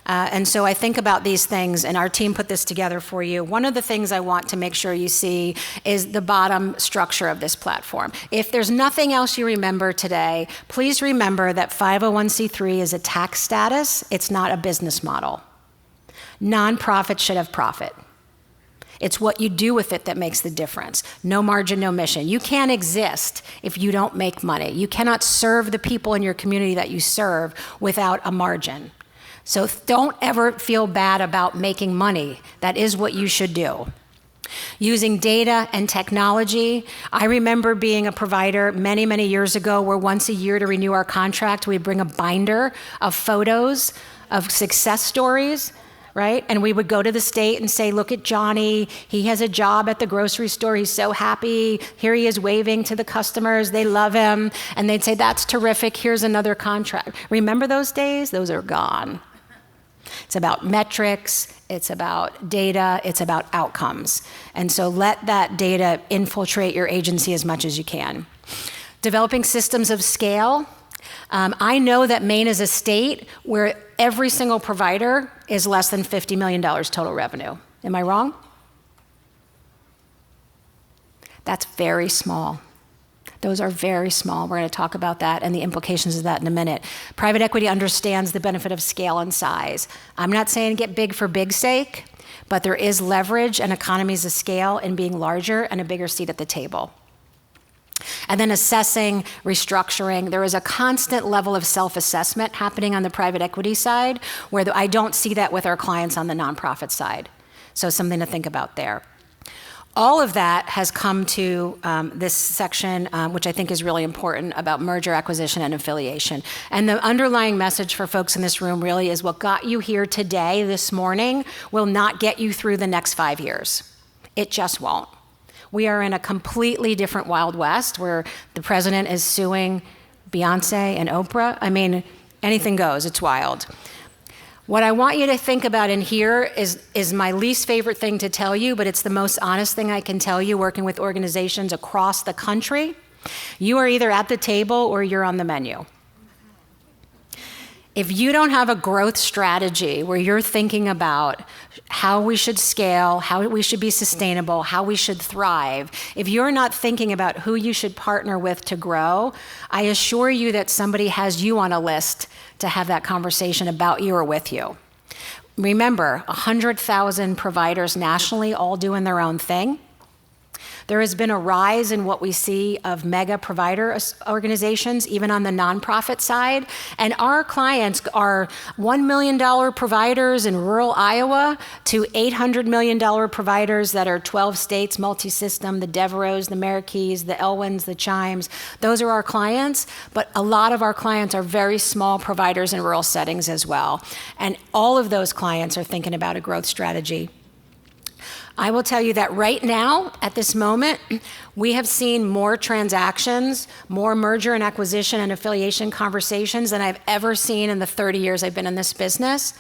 And so I think about these things, and our team put this together for you. One of the things I want to make sure you see is the bottom structure of this platform. If there's nothing else you remember today, please remember that 501c3 is a tax status. It's not a business model. Nonprofits should have profit. It's what you do with it that makes the difference. No margin, no mission. You can't exist if you don't make money. You cannot serve the people in your community that you serve without a margin. So don't ever feel bad about making money. That is what you should do. Using data and technology. I remember being a provider many, many years ago where once a year to renew our contract, we'd bring a binder of photos of success stories, right? And we would go to the state and say, look at Johnny. He has a job at the grocery store. He's so happy. Here he is waving to the customers. They love him. And they'd say, that's terrific. Here's another contract. Remember those days? Those are gone. It's about metrics. It's about data. It's about outcomes. And so let that data infiltrate your agency as much as you can. Developing systems of scale. I know that Maine is a state where every single provider is less than $50 million total revenue. Am I wrong? That's very small. Those are very small. We're going to talk about that and the implications of that in a minute. Private equity understands the benefit of scale and size. I'm not saying get big for big's sake, but there is leverage and economies of scale in being larger and a bigger seat at the table. And then assessing, restructuring. There is a constant level of self-assessment happening on the private equity side, where I don't see that with our clients on the nonprofit side. So something to think about there. All of that has come to this section, which I think is really important, about merger, acquisition, and affiliation. And the underlying message for folks in this room really is what got you here today, this morning, will not get you through the next 5 years. It just won't. We are in a completely different Wild West where the president is suing Beyonce and Oprah. I mean, anything goes. It's wild. What I want you to think about in here is my least favorite thing to tell you, but it's the most honest thing I can tell you working with organizations across the country. You are either at the table or you're on the menu. If you don't have a growth strategy where you're thinking about how we should scale, how we should be sustainable, how we should thrive, if you're not thinking about who you should partner with to grow, I assure you that somebody has you on a list to have that conversation about you or with you. Remember, 100,000 providers nationally all doing their own thing. There has been a rise in what we see of mega provider organizations, even on the nonprofit side. And our clients are $1 million providers in rural Iowa to $800 million providers that are 12 states, multi-system, the Devereaux, the Marikees, the Elwins, the Chimes. Those are our clients, but a lot of our clients are very small providers in rural settings as well. And all of those clients are thinking about a growth strategy. I will tell you that right now, at this moment, we have seen more transactions, more merger and acquisition and affiliation conversations than I've ever seen in the 30 years I've been in this business.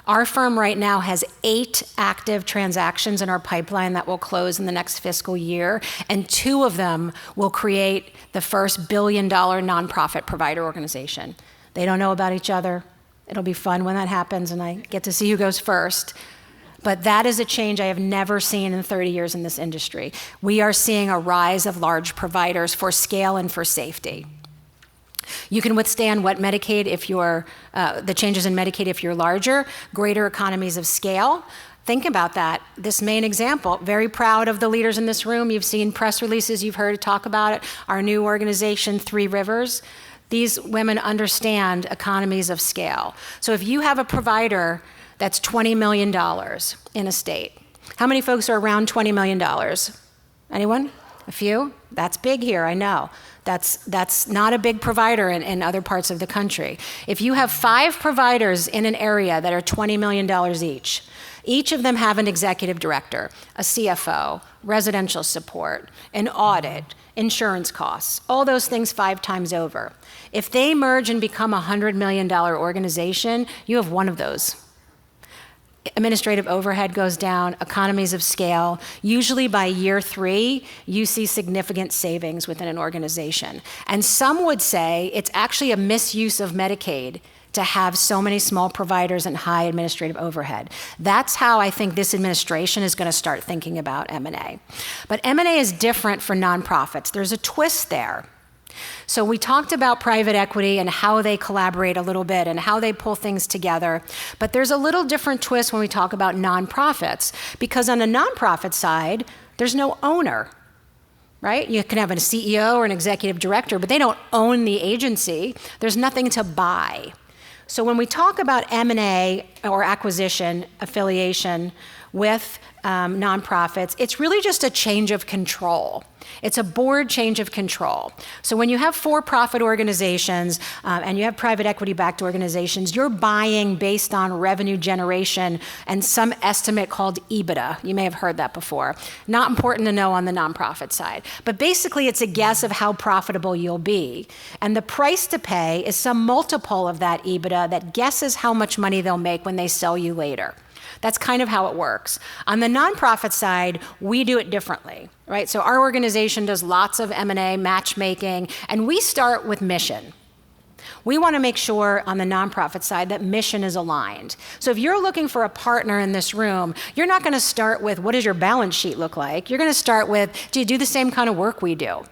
Our firm right now has 8 active transactions in our pipeline that will close in the next fiscal year, and 2 of them will create the first billion-dollar nonprofit provider organization. They don't know about each other. It'll be fun when that happens, and I get to see who goes first. But that is a change I have never seen in 30 years in this industry. We are seeing a rise of large providers for scale and for safety. You can withstand what Medicaid if you're, the changes in Medicaid if you're larger, greater economies of scale. Think about that. This Maine example, very proud of the leaders in this room. You've seen press releases, you've heard talk about it. Our new organization, 3 Rivers. These women understand economies of scale. So if you have a provider that's $20 million in a state. How many folks are around $20 million? Anyone? A few? That's big here, I know. That's not a big provider in other parts of the country. If you have 5 providers in an area that are $20 million each of them have an executive director, a CFO, residential support, an audit, insurance costs, all those things 5 times over. If they merge and become a $100 million organization, you have one of those. Administrative overhead goes down, economies of scale. Usually by year 3, you see significant savings within an organization. And some would say it's actually a misuse of Medicaid to have so many small providers and high administrative overhead. That's how I think this administration is going to start thinking about M&A. But M&A is different for nonprofits. There's a twist there. So we talked about private equity and how they collaborate a little bit and how they pull things together. But there's a little different twist when we talk about nonprofits, because on the nonprofit side, there's no owner, right? You can have a CEO or an executive director, but they don't own the agency. There's nothing to buy. So when we talk about M&A or acquisition, affiliation with nonprofits, it's really just a change of control. It's a board change of control. So when you have for-profit organizations and you have private equity-backed organizations, you're buying based on revenue generation and some estimate called EBITDA. You may have heard that before. Not important to know on the nonprofit side. But basically, it's a guess of how profitable you'll be. And the price to pay is some multiple of that EBITDA that guesses how much money they'll make when they sell you later. That's kind of how it works. On the nonprofit side, we do it differently, right? So our organization does lots of M&A, matchmaking, and we start with mission. We want to make sure on the nonprofit side that mission is aligned. So if you're looking for a partner in this room, you're not going to start with, what does your balance sheet look like? You're going to start with, do you do the same kind of work we do?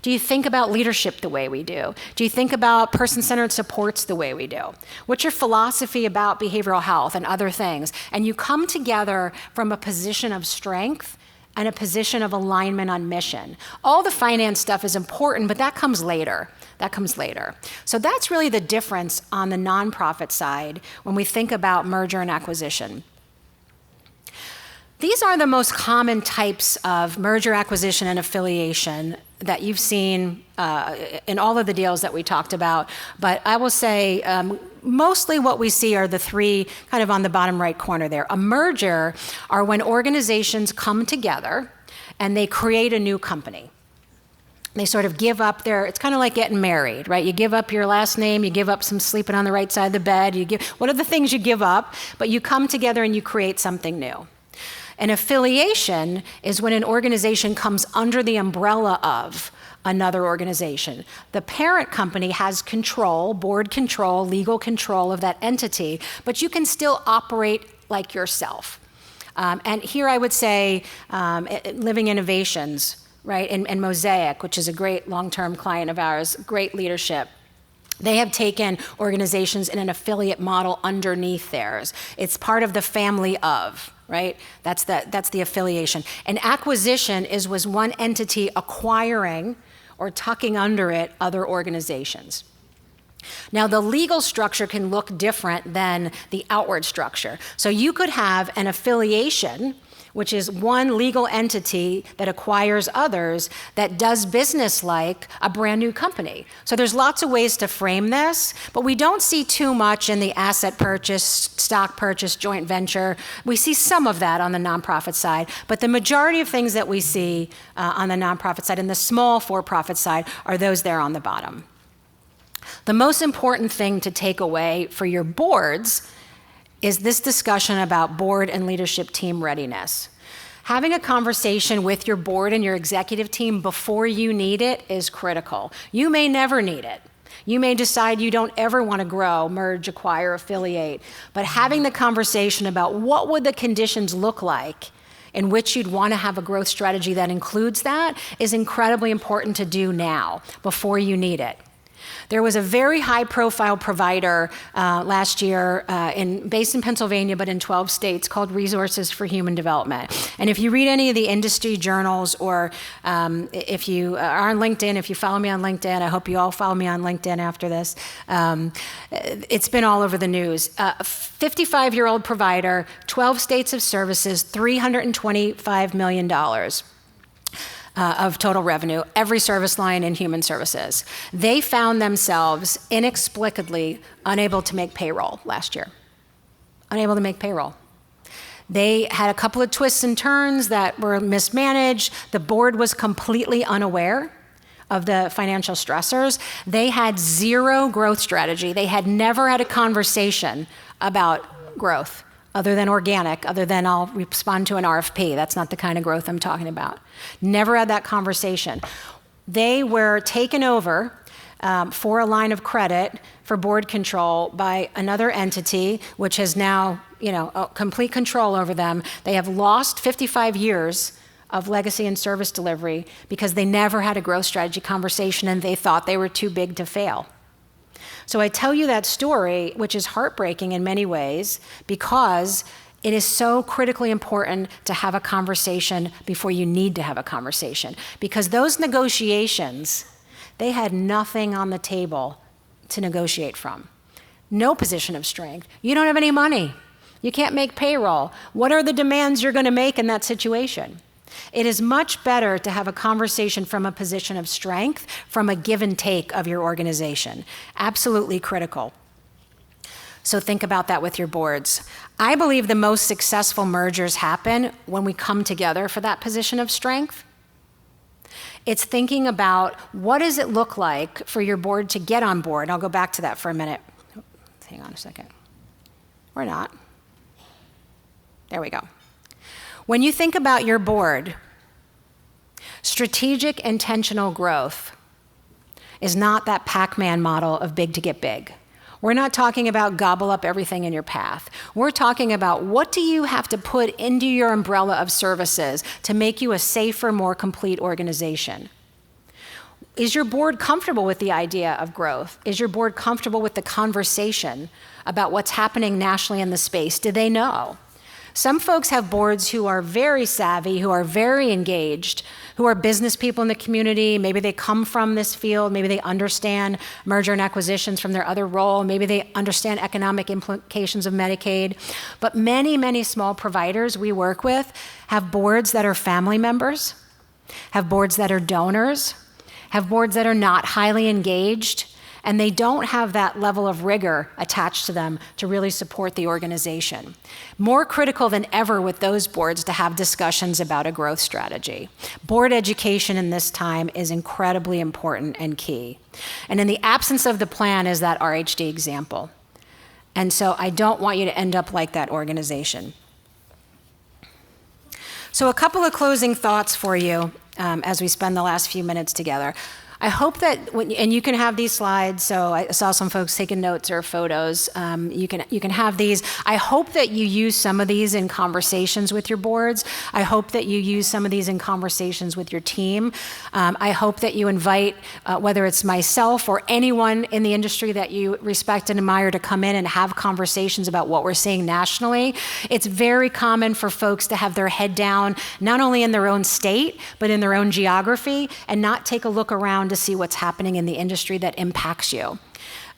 Do you think about leadership the way we do? Do you think about person-centered supports the way we do? What's your philosophy about behavioral health and other things? And you come together from a position of strength and a position of alignment on mission. All the finance stuff is important, but that comes later. That comes later. So that's really the difference on the nonprofit side when we think about merger and acquisition. These are the most common types of merger, acquisition, and affiliation that you've seen in all of the deals that we talked about. But I will say mostly what we see are the 3 kind of on the bottom right corner there. A merger are when organizations come together and they create a new company. They sort of give up it's kind of like getting married, right? You give up your last name, you give up some sleeping on the right side of the bed, what are the things you give up? But you come together and you create something new. An affiliation is when an organization comes under the umbrella of another organization. The parent company has control, board control, legal control of that entity, but you can still operate like yourself. And here I would say Living Innovations, right, and Mosaic, which is a great long-term client of ours, great leadership. They have taken organizations in an affiliate model underneath theirs. It's part of the family of, right? That's the affiliation. An acquisition was one entity acquiring or tucking under it other organizations. Now, the legal structure can look different than the outward structure. So you could have an affiliation which is one legal entity that acquires others that does business like a brand new company. So there's lots of ways to frame this, but we don't see too much in the asset purchase, stock purchase, joint venture. We see some of that on the nonprofit side, but the majority of things that we see on the nonprofit side and the small for-profit side are those there on the bottom. The most important thing to take away for your boards is this discussion about board and leadership team readiness. Having a conversation with your board and your executive team before you need it is critical. You may never need it. You may decide you don't ever want to grow, merge, acquire, affiliate, but having the conversation about what would the conditions look like in which you'd want to have a growth strategy that includes that is incredibly important to do now, before you need it. There was a very high-profile provider last year based in Pennsylvania, but in 12 states, called Resources for Human Development. And if you read any of the industry journals, or if you are on LinkedIn, if you follow me on LinkedIn, I hope you all follow me on LinkedIn after this, it's been all over the news. 55-year-old provider, 12 states of services, $325 million. Of total revenue, every service line in human services. They found themselves inexplicably unable to make payroll last year. Unable to make payroll. They had a couple of twists and turns that were mismanaged. The board was completely unaware of the financial stressors. They had zero growth strategy. They had never had a conversation about growth, other than organic, other than I'll respond to an RFP. That's not the kind of growth I'm talking about. Never had that conversation. They were taken over for a line of credit for board control by another entity, which has now, complete control over them. They have lost 55 years of legacy and service delivery because they never had a growth strategy conversation and they thought they were too big to fail. So I tell you that story, which is heartbreaking in many ways, because it is so critically important to have a conversation before you need to have a conversation. Because those negotiations, they had nothing on the table to negotiate from. No position of strength. You don't have any money. You can't make payroll. What are the demands you're going to make in that situation? It is much better to have a conversation from a position of strength, from a give and take of your organization. Absolutely critical. So think about that with your boards. I believe the most successful mergers happen when we come together for that position of strength. It's thinking about what does it look like for your board to get on board. I'll go back to that for a minute. Hang on a second. Or not. There we go. When you think about your board, strategic intentional growth is not that Pac-Man model of big to get big. We're not talking about gobble up everything in your path. We're talking about what do you have to put into your umbrella of services to make you a safer, more complete organization? Is your board comfortable with the idea of growth? Is your board comfortable with the conversation about what's happening nationally in the space? Do they know? Some folks have boards who are very savvy, who are very engaged, who are business people in the community. Maybe they come from this field. Maybe they understand merger and acquisitions from their other role. Maybe they understand economic implications of Medicaid. But many, many small providers we work with have boards that are family members, have boards that are donors, have boards that are not highly engaged, and they don't have that level of rigor attached to them to really support the organization. More critical than ever with those boards to have discussions about a growth strategy. Board education in this time is incredibly important and key. And in the absence of the plan is that RHD example. And so I don't want you to end up like that organization. So a couple of closing thoughts for you as we spend the last few minutes together. I hope that, and you can have these slides, so I saw some folks taking notes or photos. You can have these. I hope that you use some of these in conversations with your boards. I hope that you use some of these in conversations with your team. I hope that you invite, whether it's myself or anyone in the industry that you respect and admire, to come in and have conversations about what we're seeing nationally. It's very common for folks to have their head down, not only in their own state, but in their own geography, and not take a look around to see what's happening in the industry that impacts you.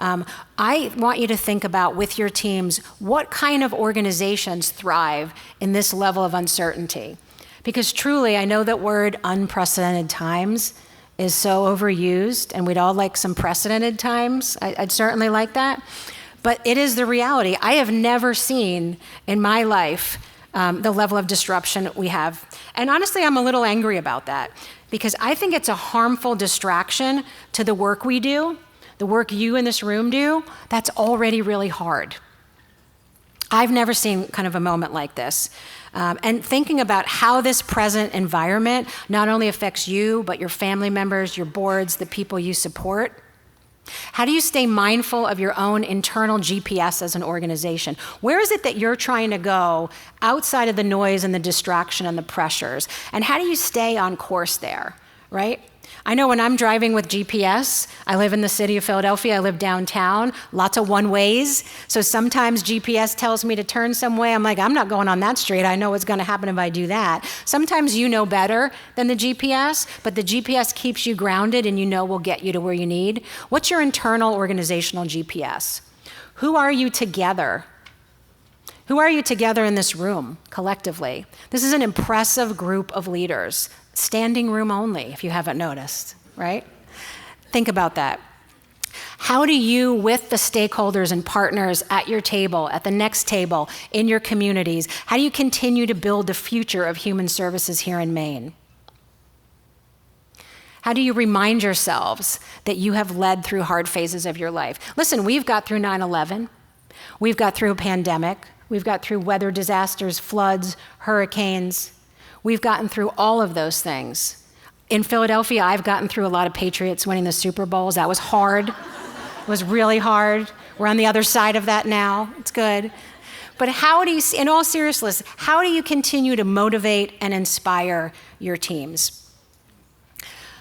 I want you to think about with your teams, what kind of organizations thrive in this level of uncertainty? Because truly, I know that word unprecedented times is so overused, and we'd all like some precedented times. I'd certainly like that. But it is the reality. I have never seen in my life the level of disruption we have. And honestly, I'm a little angry about that, because I think it's a harmful distraction to the work we do, the work you in this room do, that's already really hard. I've never seen kind of a moment like this. And thinking about how this present environment not only affects you, but your family members, your boards, the people you support. How do you stay mindful of your own internal GPS as an organization? Where is it that you're trying to go outside of the noise and the distraction and the pressures? And how do you stay on course there, right? I know when I'm driving with GPS, I live in the city of Philadelphia, I live downtown, lots of one-ways. So sometimes GPS tells me to turn some way. I'm like, I'm not going on that street. I know what's going to happen if I do that. Sometimes you know better than the GPS, but the GPS keeps you grounded and you know will get you to where you need. What's your internal organizational GPS? Who are you together? Who are you together in this room, collectively? This is an impressive group of leaders. Standing room only, if you haven't noticed, right? Think about that. How do you, with the stakeholders and partners at your table, at the next table, in your communities, how do you continue to build the future of human services here in Maine? How do you remind yourselves that you have led through hard phases of your life? Listen, we've got through 9/11. We've got through a pandemic. We've got through weather disasters, floods, hurricanes. We've gotten through all of those things. In Philadelphia, I've gotten through a lot of Patriots winning the Super Bowls. That was hard. It was really hard. We're on the other side of that now. It's good. But how do you, in all seriousness, how do you continue to motivate and inspire your teams?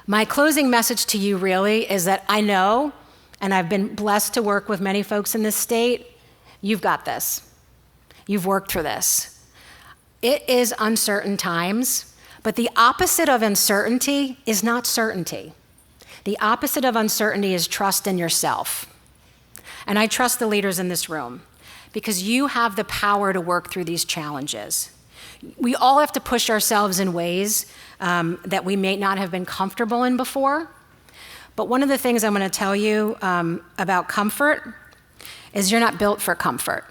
My closing message to you really is that I know, and I've been blessed to work with many folks in this state, you've got this. You've worked through this. It is uncertain times, but the opposite of uncertainty is not certainty. The opposite of uncertainty is trust in yourself. And I trust the leaders in this room because you have the power to work through these challenges. We all have to push ourselves in ways that we may not have been comfortable in before. But one of the things I'm going to tell you about comfort is you're not built for comfort.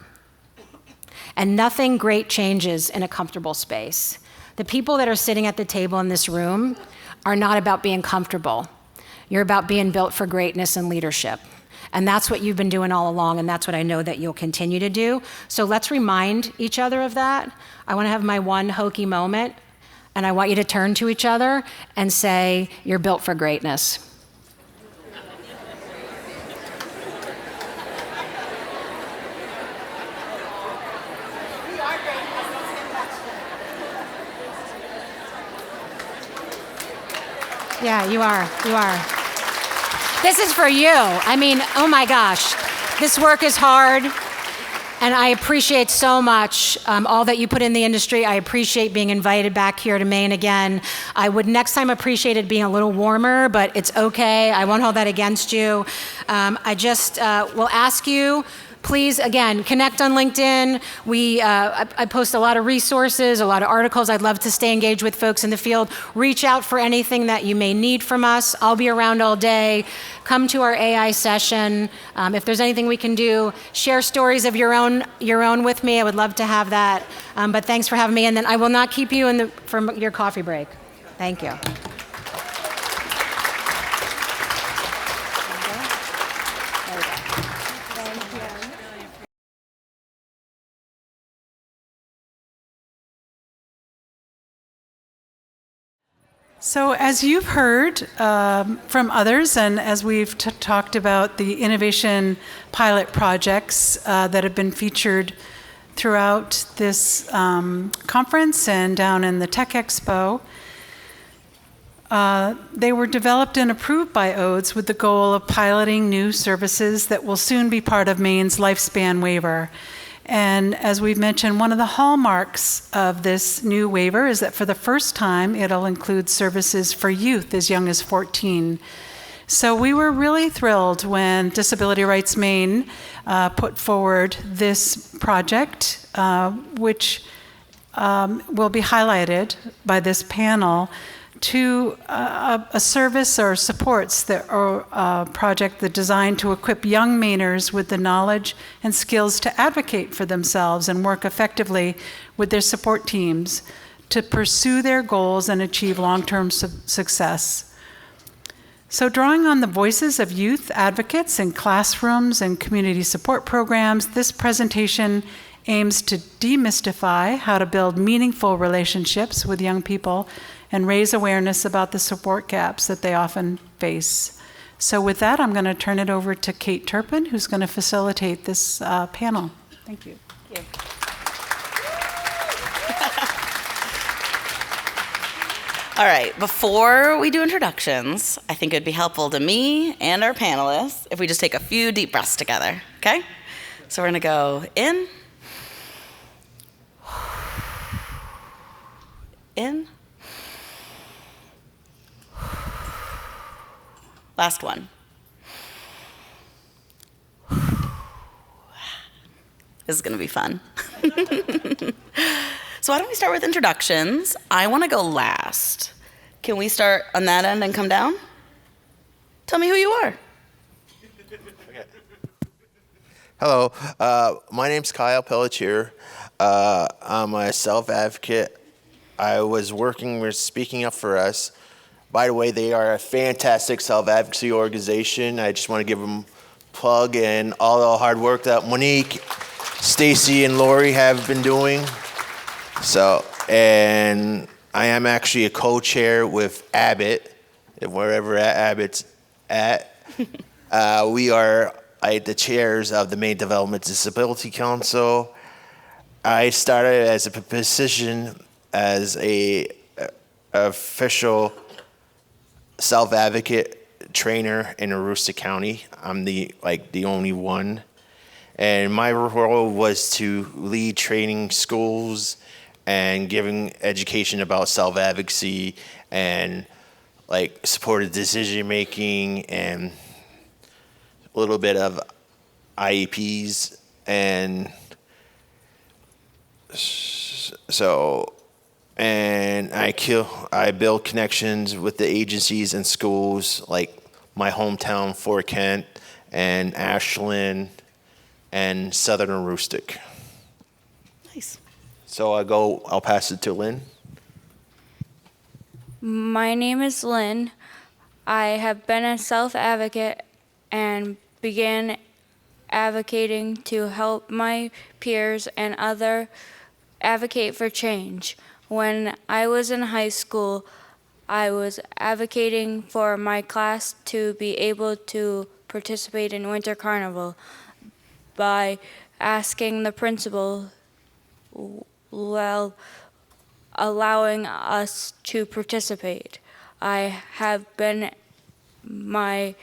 And nothing great changes in a comfortable space. The people that are sitting at the table in this room are not about being comfortable. You're about being built for greatness and leadership. And that's what you've been doing all along, and that's what I know that you'll continue to do. So let's remind each other of that. I want to have my one hokey moment, and I want you to turn to each other and say, you're built for greatness. Yeah, you are. This is for you. I mean, oh my gosh, this work is hard, and I appreciate so much all that you put in the industry. I appreciate being invited back here to Maine again. I would next time appreciate it being a little warmer, but it's okay. I won't hold that against you. I just will ask you, please, again, connect on LinkedIn. I post a lot of resources, a lot of articles. I'd love to stay engaged with folks in the field. Reach out for anything that you may need from us. I'll be around all day. Come to our AI session. If there's anything we can do, share stories of your own with me. I would love to have that. But thanks for having me. And then I will not keep you for your coffee break. Thank you. So as you've heard from others, and as we've talked about the innovation pilot projects that have been featured throughout this conference and down in the Tech Expo, they were developed and approved by ODES with the goal of piloting new services that will soon be part of Maine's lifespan waiver. And as we've mentioned, one of the hallmarks of this new waiver is that for the first time, it'll include services for youth as young as 14. So we were really thrilled when Disability Rights Maine put forward this project, which will be highlighted by this panel, to a service or supports or project that's designed to equip young Mainers with the knowledge and skills to advocate for themselves and work effectively with their support teams to pursue their goals and achieve long-term success. So drawing on the voices of youth advocates in classrooms and community support programs, this presentation aims to demystify how to build meaningful relationships with young people and raise awareness about the support gaps that they often face. So with that, I'm going to turn it over to Kate Turpin, who's going to facilitate this panel. Thank you. Thank you. All right, before we do introductions, I think it'd be helpful to me and our panelists if we just take a few deep breaths together, okay? So we're gonna go in, in, last one. This is gonna be fun. So why don't we start with introductions? I want to go last. Can we start on that end and come down? Tell me who you are. Okay. Hello, my name's Kyle Pelletier. I'm a self-advocate. I was working with Speaking Up For Us. By the way, they are a fantastic self-advocacy organization. I just want to give them a plug and all the hard work that Monique, Stacey, and Lori have been doing. So, and I am actually a co-chair with Abbott, wherever Abbott's at. We are the chairs of the Maine Development Disability Council. I started as a position as a official self-advocate trainer in Aroostook County. I'm the only one. And my role was to lead training schools and giving education about self-advocacy and supported decision making and a little bit of IEPs. And so, and I build connections with the agencies and schools like my hometown, Fort Kent, and Ashland, and Southern Aroostook. Nice. So I'll pass it to Lynn. My name is Lynn. I have been a self-advocate and began advocating to help my peers and others advocate for change. When I was in high school, I was advocating for my class to be able to participate in Winter Carnival by asking the principal, allowing us to participate. I have been my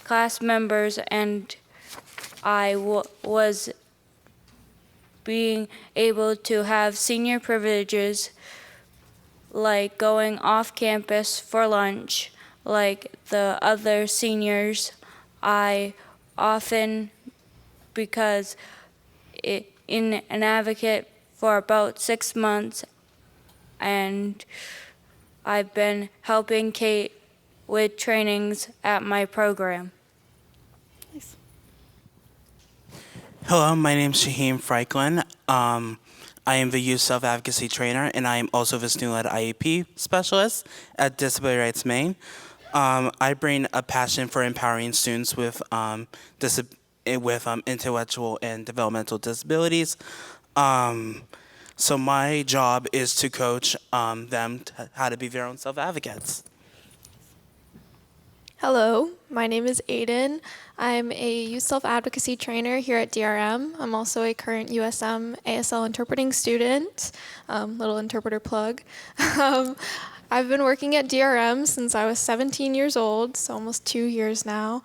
class members, and I was being able to have senior privileges like going off campus for lunch like the other seniors. I often, because in an advocate for about 6 months, and I've been helping Kate with trainings at my program. Nice. Hello, my name is Shaheem Franklin. I am the Youth Self-Advocacy Trainer, and I am also the Student-Led IEP Specialist at Disability Rights Maine. I bring a passion for empowering students with intellectual and developmental disabilities. So my job is to coach them how to be their own self-advocates. Hello, my name is Aiden. I'm a youth self-advocacy trainer here at DRM. I'm also a current USM ASL interpreting student, little interpreter plug. I've been working at DRM since I was 17 years old, so almost 2 years now.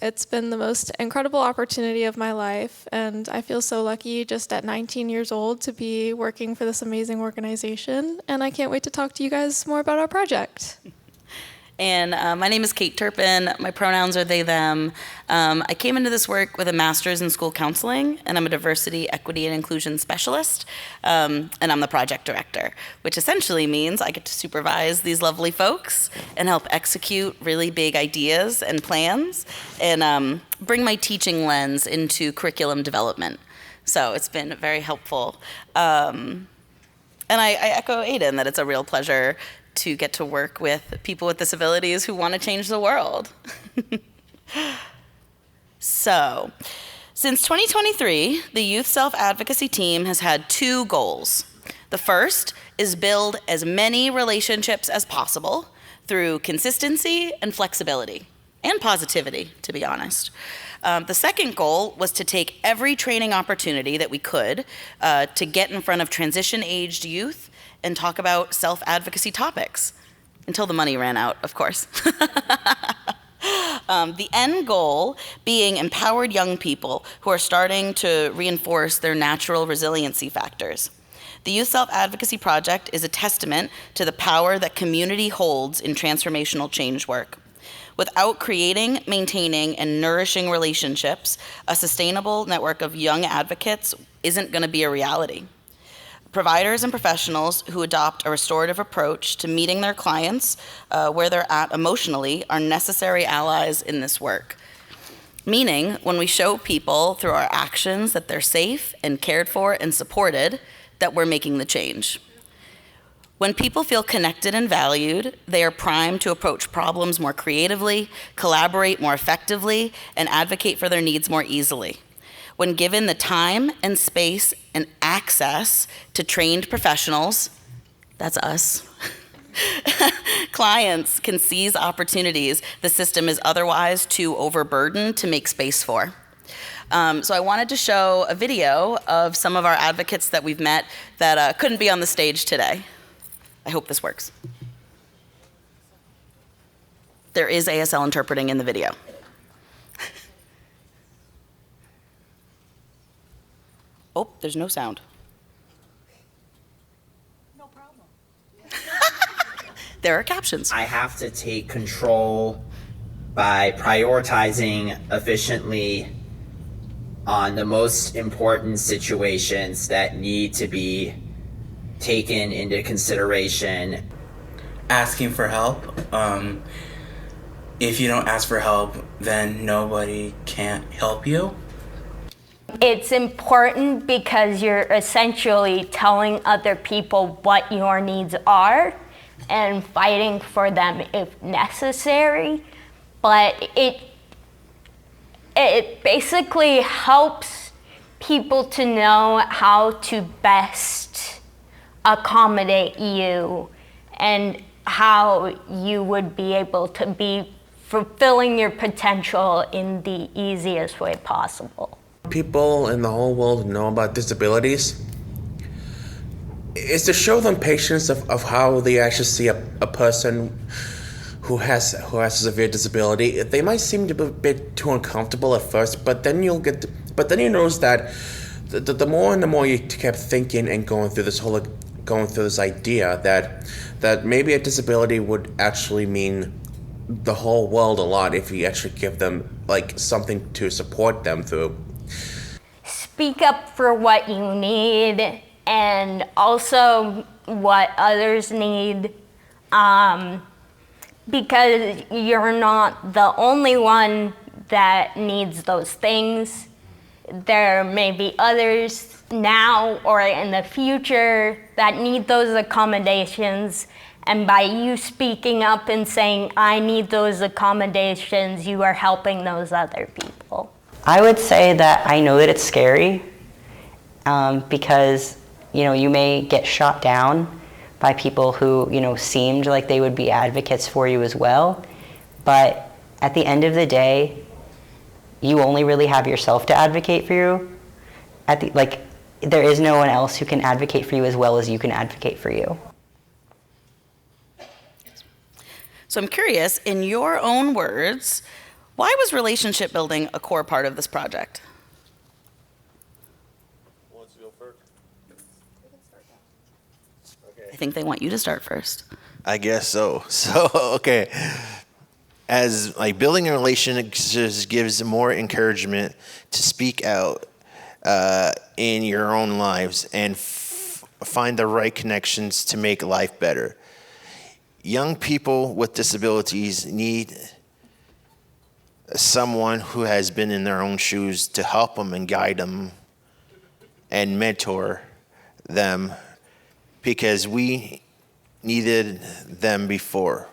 It's been the most incredible opportunity of my life, and I feel so lucky just at 19 years old to be working for this amazing organization, and I can't wait to talk to you guys more about our project. And my name is Kate Turpin. My pronouns are they, them. I came into this work with a master's in school counseling, and I'm a diversity, equity, and inclusion specialist. And I'm the project director, which essentially means I get to supervise these lovely folks and help execute really big ideas and plans and bring my teaching lens into curriculum development. So it's been very helpful. And I echo Aiden that it's a real pleasure to get to work with people with disabilities who want to change the world. So, since 2023, the Youth Self-Advocacy team has had 2 goals. The first is build as many relationships as possible through consistency and flexibility, and positivity, to be honest. The second goal was to take every training opportunity that we could to get in front of transition-aged youth and talk about self-advocacy topics, until the money ran out, of course. The end goal being empowered young people who are starting to reinforce their natural resiliency factors. The Youth Self-Advocacy Project is a testament to the power that community holds in transformational change work. Without creating, maintaining, and nourishing relationships, a sustainable network of young advocates isn't going to be a reality. Providers and professionals who adopt a restorative approach to meeting their clients where they're at emotionally are necessary allies in this work. Meaning, when we show people through our actions that they're safe and cared for and supported, that we're making the change. When people feel connected and valued, they are primed to approach problems more creatively, collaborate more effectively, and advocate for their needs more easily. When given the time and space and access to trained professionals, that's us, clients can seize opportunities the system is otherwise too overburdened to make space for. So I wanted to show a video of some of our advocates that we've met that couldn't be on the stage today. I hope this works. There is ASL interpreting in the video. Oh, there's no sound. No problem. There are captions. I have to take control by prioritizing efficiently on the most important situations that need to be taken into consideration. Asking for help. If you don't ask for help, then nobody can help you. It's important because you're essentially telling other people what your needs are and fighting for them if necessary. But it basically helps people to know how to best accommodate you and how you would be able to be fulfilling your potential in the easiest way possible. People in the whole world know about disabilities is to show them patience of how they actually see a person who has a severe disability. They might seem to be a bit too uncomfortable at first, but then you notice that the more and the more you kept thinking and going through this idea that maybe a disability would actually mean the whole world a lot if you actually give them like something to support them through. Speak up for what you need and also what others need, because you're not the only one that needs those things. There may be others now or in the future that need those accommodations, and by you speaking up and saying, I need those accommodations, you are helping those other people. I would say that I know that it's scary because, you may get shot down by people who, seemed like they would be advocates for you as well. But at the end of the day, you only really have yourself to advocate for you. There is no one else who can advocate for you as well as you can advocate for you. So I'm curious, in your own words, why was relationship building a core part of this project? Who wants to go first? I think they want you to start first. I guess so. Okay. as like building a relationship just gives more encouragement to speak out in your own lives and find the right connections to make life better. Young people with disabilities need someone who has been in their own shoes to help them and guide them and mentor them, because we needed them before.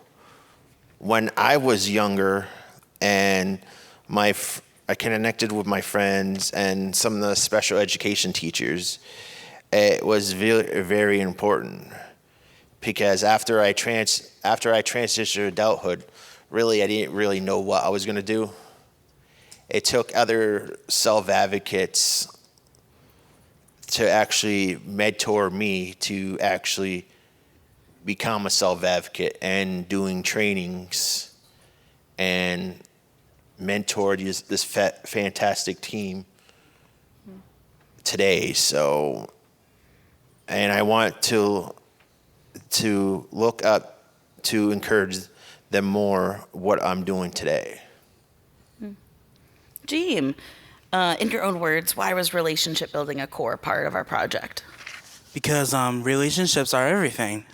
When I was younger and I connected with my friends and some of the special education teachers, it was very, very important, because after I transitioned to adulthood, really I didn't really know what I was going to do. It took other self-advocates to actually mentor me to actually become a self-advocate, and doing trainings and mentor this fantastic team today. So, and I want to look up to encourage them more what I'm doing today. Jeem, in your own words, why was relationship building a core part of our project? Because relationships are everything.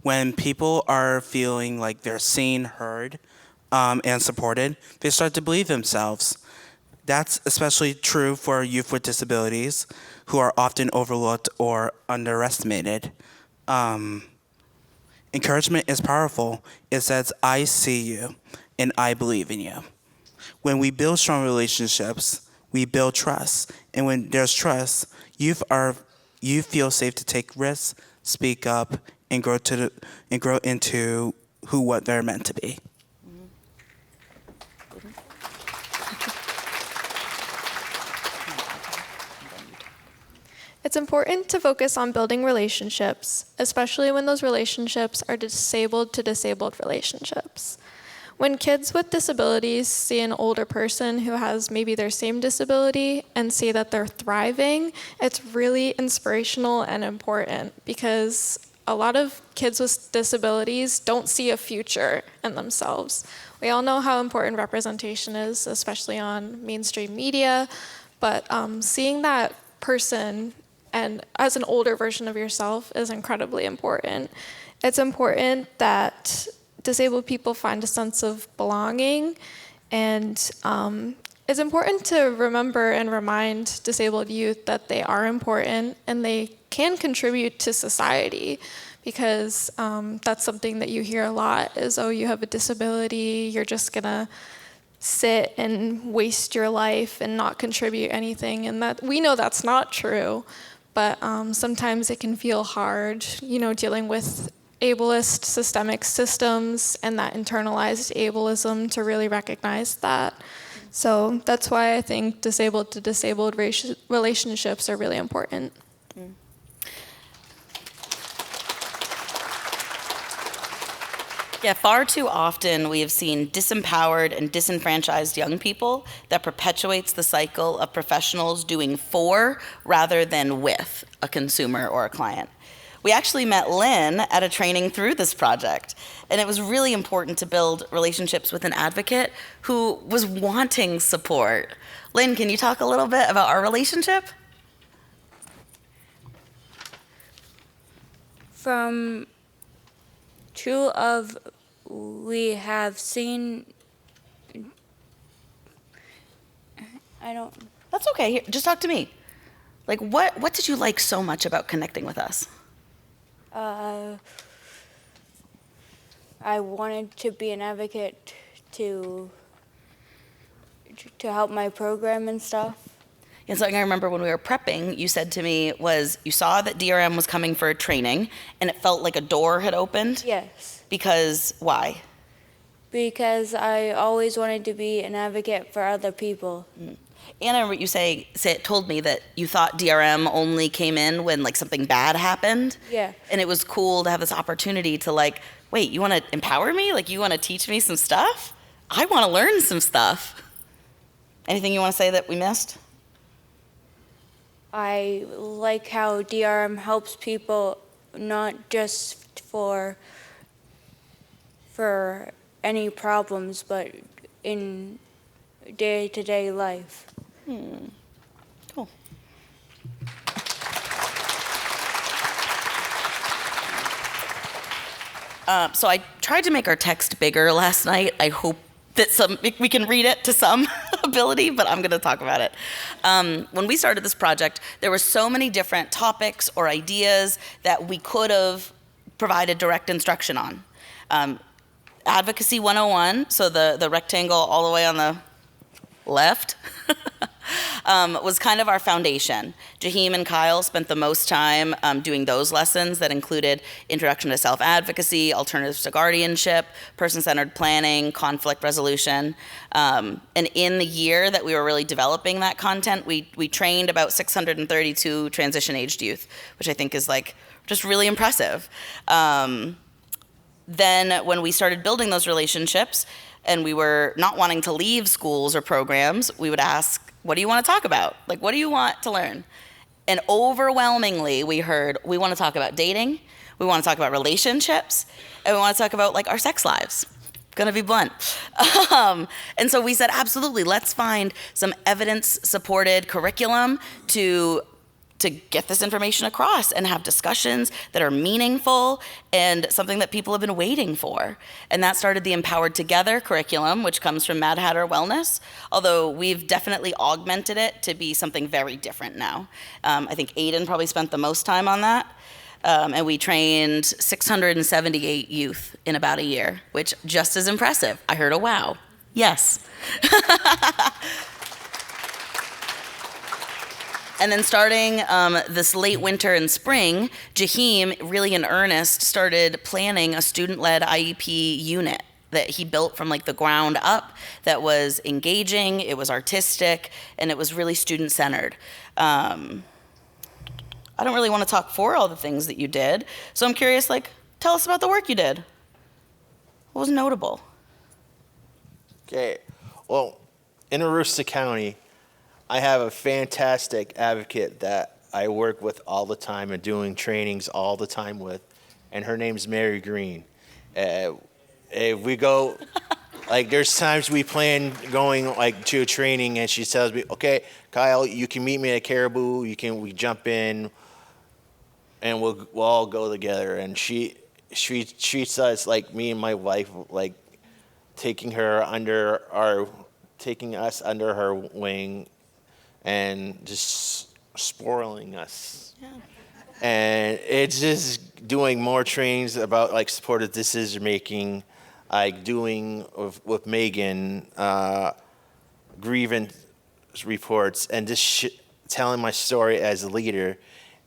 When people are feeling like they're seen, heard, and supported, they start to believe themselves. That's especially true for youth with disabilities, who are often overlooked or underestimated. Encouragement is powerful. It says, I see you, and I believe in you. When we build strong relationships, we build trust. And when there's trust, you feel safe to take risks, speak up, and grow into what they're meant to be. It's important to focus on building relationships, especially when those relationships are disabled to disabled relationships. When kids with disabilities see an older person who has maybe their same disability and see that they're thriving, it's really inspirational and important, because a lot of kids with disabilities don't see a future in themselves. We all know how important representation is, especially on mainstream media, but seeing that person and as an older version of yourself is incredibly important. It's important that disabled people find a sense of belonging, and it's important to remember and remind disabled youth that they are important and they can contribute to society, because that's something that you hear a lot is, oh, you have a disability, you're just gonna sit and waste your life and not contribute anything, and that we know that's not true, but sometimes it can feel hard, dealing with ableist systemic systems and that internalized ableism, to really recognize that. So that's why I think disabled to disabled relationships are really important. Yeah, far too often we have seen disempowered and disenfranchised young people that perpetuates the cycle of professionals doing for rather than with a consumer or a client. We actually met Lynn at a training through this project, and it was really important to build relationships with an advocate who was wanting support. Lynn, can you talk a little bit about our relationship? From two of we have seen, That's okay. Here, just talk to me. Like, what did you like so much about connecting with us? I wanted to be an advocate to help my program and stuff. And something I remember when we were prepping, you said to me was you saw that DRM was coming for a training, and it felt like a door had opened. Yes. Because why? Because I always wanted to be an advocate for other people. And I remember you told me that you thought DRM only came in when like something bad happened. Yeah. And it was cool to have this opportunity to like, wait, you want to empower me? Like, you want to teach me some stuff? I want to learn some stuff. Anything you want to say that we missed? I like how DRM helps people not just for any problems, but in day-to-day life. Cool. So I tried to make our text bigger last night. I hope that we can read it to some ability, but I'm going to talk about it. When we started this project, there were so many different topics or ideas that we could have provided direct instruction on. Advocacy 101, so the rectangle all the way on the left, was kind of our foundation. Jaheim and Kyle spent the most time doing those lessons that included introduction to self-advocacy, alternatives to guardianship, person-centered planning, conflict resolution. And in the year that we were really developing that content, we trained about 632 transition-aged youth, which I think is like just really impressive. Then when we started building those relationships and we were not wanting to leave schools or programs, we would ask, what do you want to talk about? Like, what do you want to learn? And overwhelmingly, we heard, we want to talk about dating, we want to talk about relationships, and we want to talk about like our sex lives. Gonna be blunt. And so we said, absolutely, let's find some evidence-supported curriculum to get this information across and have discussions that are meaningful and something that people have been waiting for. And that started the Empowered Together curriculum, which comes from Mad Hatter Wellness, although we've definitely augmented it to be something very different now. I think Aiden probably spent the most time on that. And we trained 678 youth in about a year, which just as impressive. I heard a wow. Yes. And then starting this late winter and spring, Jaheim, really in earnest, started planning a student-led IEP unit that he built from like the ground up that was engaging, it was artistic, and it was really student-centered. I don't really want to talk for all the things that you did, so I'm curious, like, tell us about the work you did. What was notable? Okay, well, in Aroostook County, I have a fantastic advocate that I work with all the time and doing trainings all the time with, and her name's Mary Green. If we go, like there's times we plan going like to a training and she tells me, okay, Kyle, you can meet me at Caribou, we jump in and we'll all go together. And she treats us like me and my wife, like taking us under her wing and just spoiling us. Yeah. And it's just doing more trainings about like supportive decision making, like doing with Megan, grievance reports, and just telling my story as a leader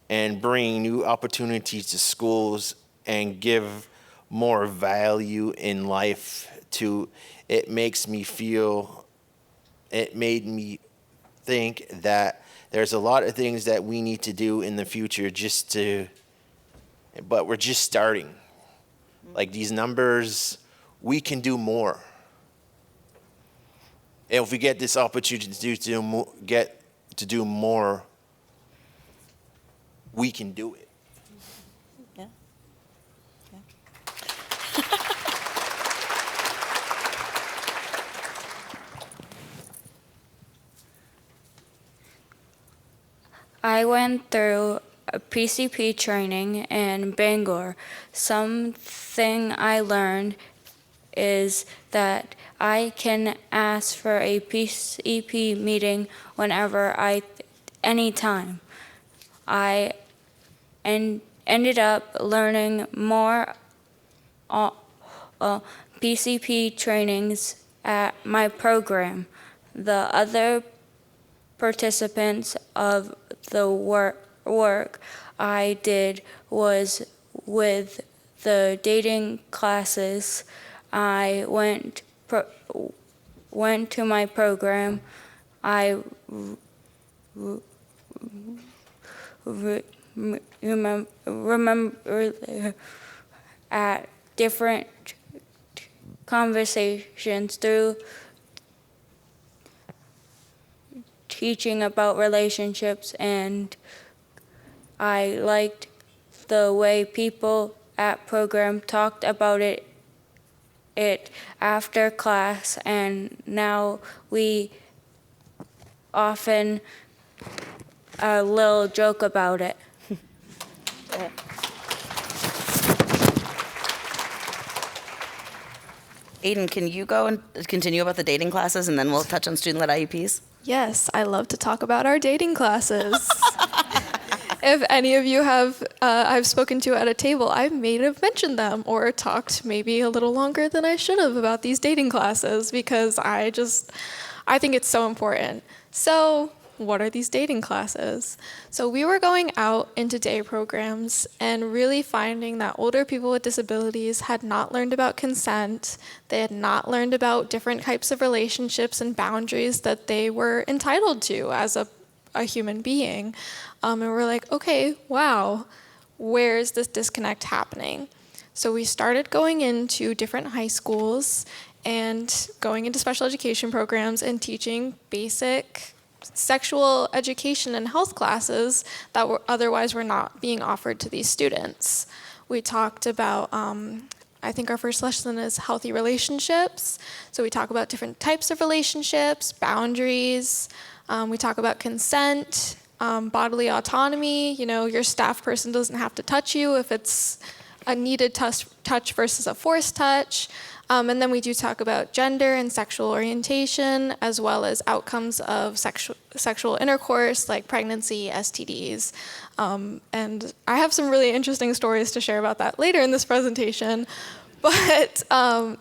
and bringing new opportunities to schools and give more value in life to it. It made me think that there's a lot of things that we need to do in the future but we're just starting. Like these numbers, we can do more. And if we get this opportunity to do more, we can do it. Yeah. I went through a PCP training in Bangor. Something I learned is that I can ask for a PCP meeting anytime. I ended up learning more PCP trainings at my program. The other participants of the work I did was with the dating classes. I went to my program. I remember at different conversations through teaching about relationships, and I liked the way people at program talked about it it after class, and now we often a little joke about it. Aiden, can you go and continue about the dating classes, and then we'll touch on student-led IEPs? Yes, I love to talk about our dating classes. If any of you have, I've spoken to at a table, I may have mentioned them or talked maybe a little longer than I should have about these dating classes because I think it's so important. So, what are these dating classes? So we were going out into day programs and really finding that older people with disabilities had not learned about consent. They had not learned about different types of relationships and boundaries that they were entitled to as a human being. And we're like, okay, wow, where is this disconnect happening? So we started going into different high schools and going into special education programs and teaching basic sexual education and health classes that otherwise were not being offered to these students. We talked about, I think our first lesson is healthy relationships. So we talk about different types of relationships, boundaries. We talk about consent, bodily autonomy. You know, your staff person doesn't have to touch you if it's a needed touch versus a forced touch. And then we do talk about gender and sexual orientation, as well as outcomes of sexual intercourse, like pregnancy, STDs. And I have some really interesting stories to share about that later in this presentation. But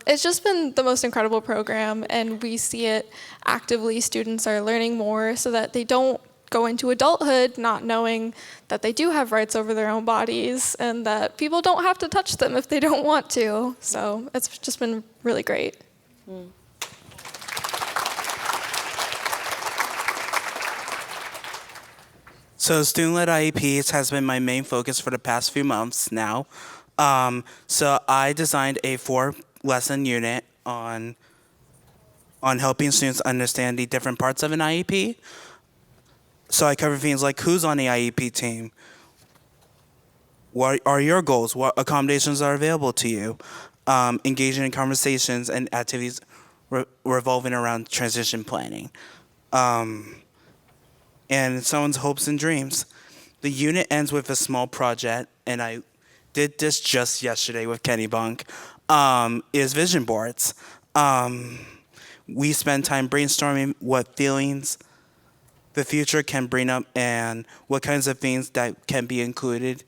it's just been the most incredible program, and we see it actively. Students are learning more so that they don't go into adulthood not knowing that they do have rights over their own bodies and that people don't have to touch them if they don't want to. So it's just been really great. So student-led IEPs has been my main focus for the past few months now. So I designed a 4-lesson unit on helping students understand the different parts of an IEP. So I cover things like who's on the IEP team, what are your goals, what accommodations are available to you, engaging in conversations and activities revolving around transition planning, and someone's hopes and dreams. The unit ends with a small project, and I did this just yesterday with Kenny Bunk, is vision boards. We spend time brainstorming what feelings the future can bring up and what kinds of things that can be included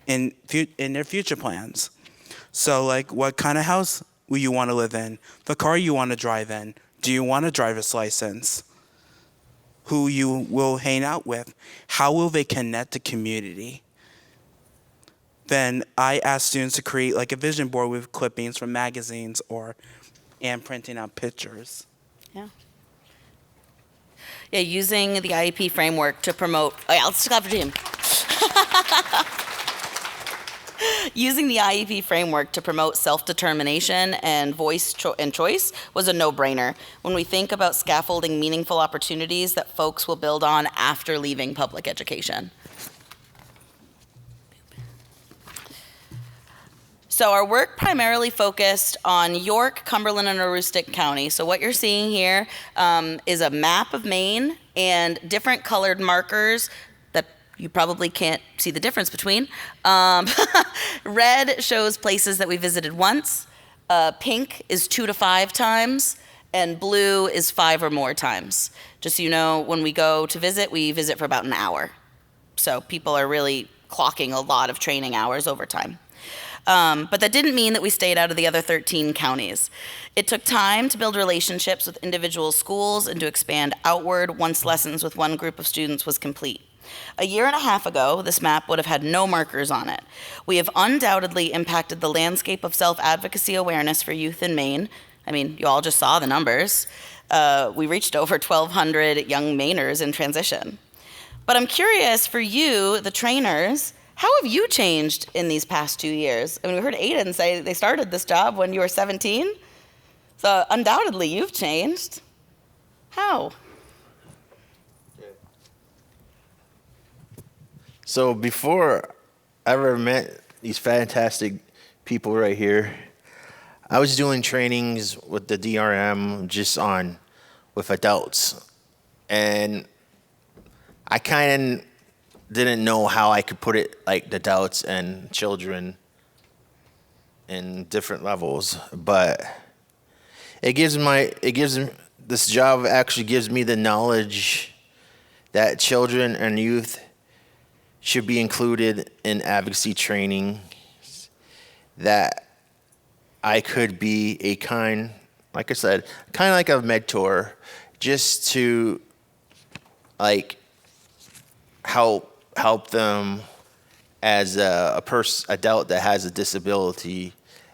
in their future plans. So like, what kind of house will you want to live in? The car you want to drive in? Do you want a driver's license? Who you will hang out with? How will they connect to community? Then I ask students to create like a vision board with clippings from magazines and printing out pictures. Yeah, using the IEP framework to promote. Oh yeah, let's clap for him. Using the IEP framework to promote self-determination and voice and choice was a no-brainer when we think about scaffolding meaningful opportunities that folks will build on after leaving public education. So our work primarily focused on York, Cumberland, and Aroostook County. So what you're seeing here is a map of Maine and different colored markers that you probably can't see the difference between. Red shows places that we visited once. Pink is 2 to 5 times, and blue is 5 or more times. Just so you know, when we go to visit, we visit for about an hour. So people are really clocking a lot of training hours over time. But that didn't mean that we stayed out of the other 13 counties. It took time to build relationships with individual schools and to expand outward once lessons with one group of students was complete. A year and a half ago, this map would have had no markers on it. We have undoubtedly impacted the landscape of self-advocacy awareness for youth in Maine. I mean, you all just saw the numbers. We reached over 1,200 young Mainers in transition. But I'm curious for you, the trainers, how have you changed in these past 2 years? I mean, we heard Aiden say they started this job when you were 17. So undoubtedly you've changed. How? So before I ever met these fantastic people right here, I was doing trainings with the DRM just with adults, and I kind of didn't know how I could put it like the adults and children in different levels, but this job actually gives me the knowledge that children and youth should be included in advocacy training, that I could be like I said, kind of like a mentor, just to like help them as a adult that has a disability,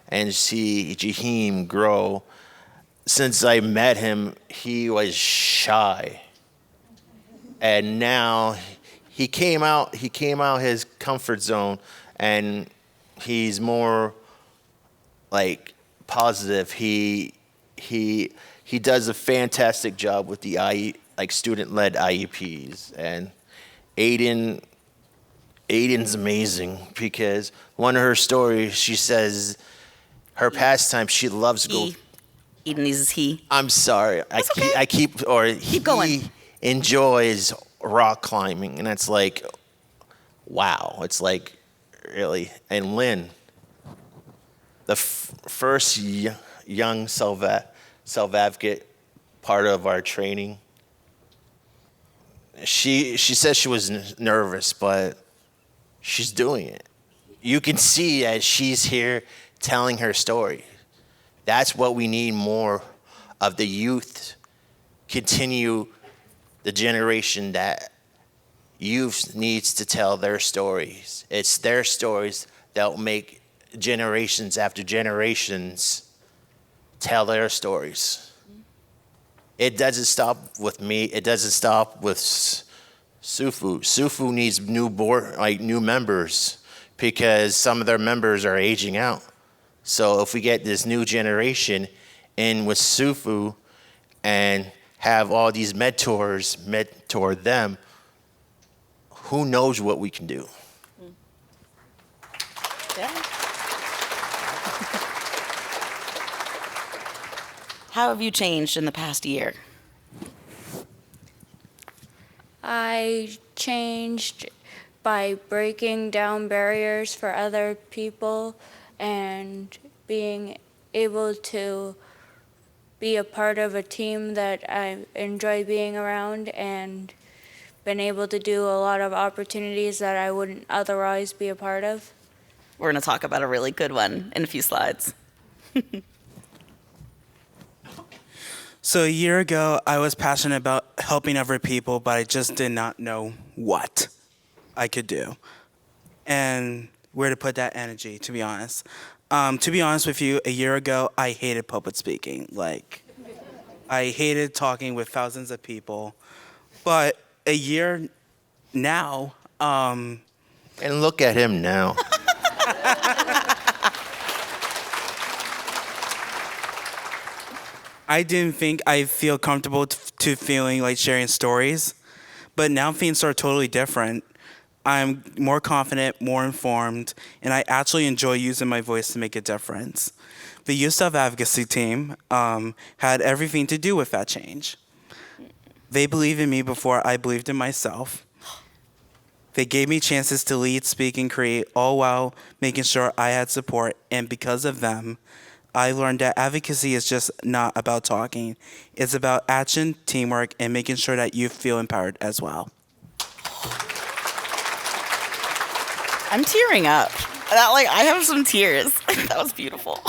and see Jaheim grow. Since I met him, he was shy, and now he came out his comfort zone, and he's more like positive. He does a fantastic job with the student-led IEPs, and Aiden's amazing, because one of her stories, she says her pastime, she loves go. Eden uses he. I'm sorry. Keep going. He enjoys rock climbing, and it's like, wow. It's like, really. And Lynn, the first young self-advocate part of our training, she said she was nervous, but she's doing it. You can see that she's here telling her story. That's what we need more of, the youth. Continue the generation that youth needs to tell their stories. It's their stories that will make generations after generations tell their stories. It doesn't stop with me. It doesn't stop with Sufu. Sufu needs new members, because some of their members are aging out. So if we get this new generation in with Sufu and have all these mentors mentor them, who knows what we can do. Yeah. How have you changed in the past year? I changed by breaking down barriers for other people and being able to be a part of a team that I enjoy being around, and been able to do a lot of opportunities that I wouldn't otherwise be a part of. We're going to talk about a really good one in a few slides. So a year ago, I was passionate about helping other people, but I just did not know what I could do and where to put that energy, to be honest. To be honest with you, a year ago, I hated public speaking. I hated talking with thousands of people. But a year now, and look at him now. I didn't think I'd feel comfortable to feeling like sharing stories, but now things are totally different. I'm more confident, more informed, and I actually enjoy using my voice to make a difference. The Youth Self-Advocacy team had everything to do with that change. They believed in me before I believed in myself. They gave me chances to lead, speak, and create, all while making sure I had support, and because of them, I learned that advocacy is just not about talking. It's about action, teamwork, and making sure that you feel empowered as well. I'm tearing up. I have some tears. That was beautiful.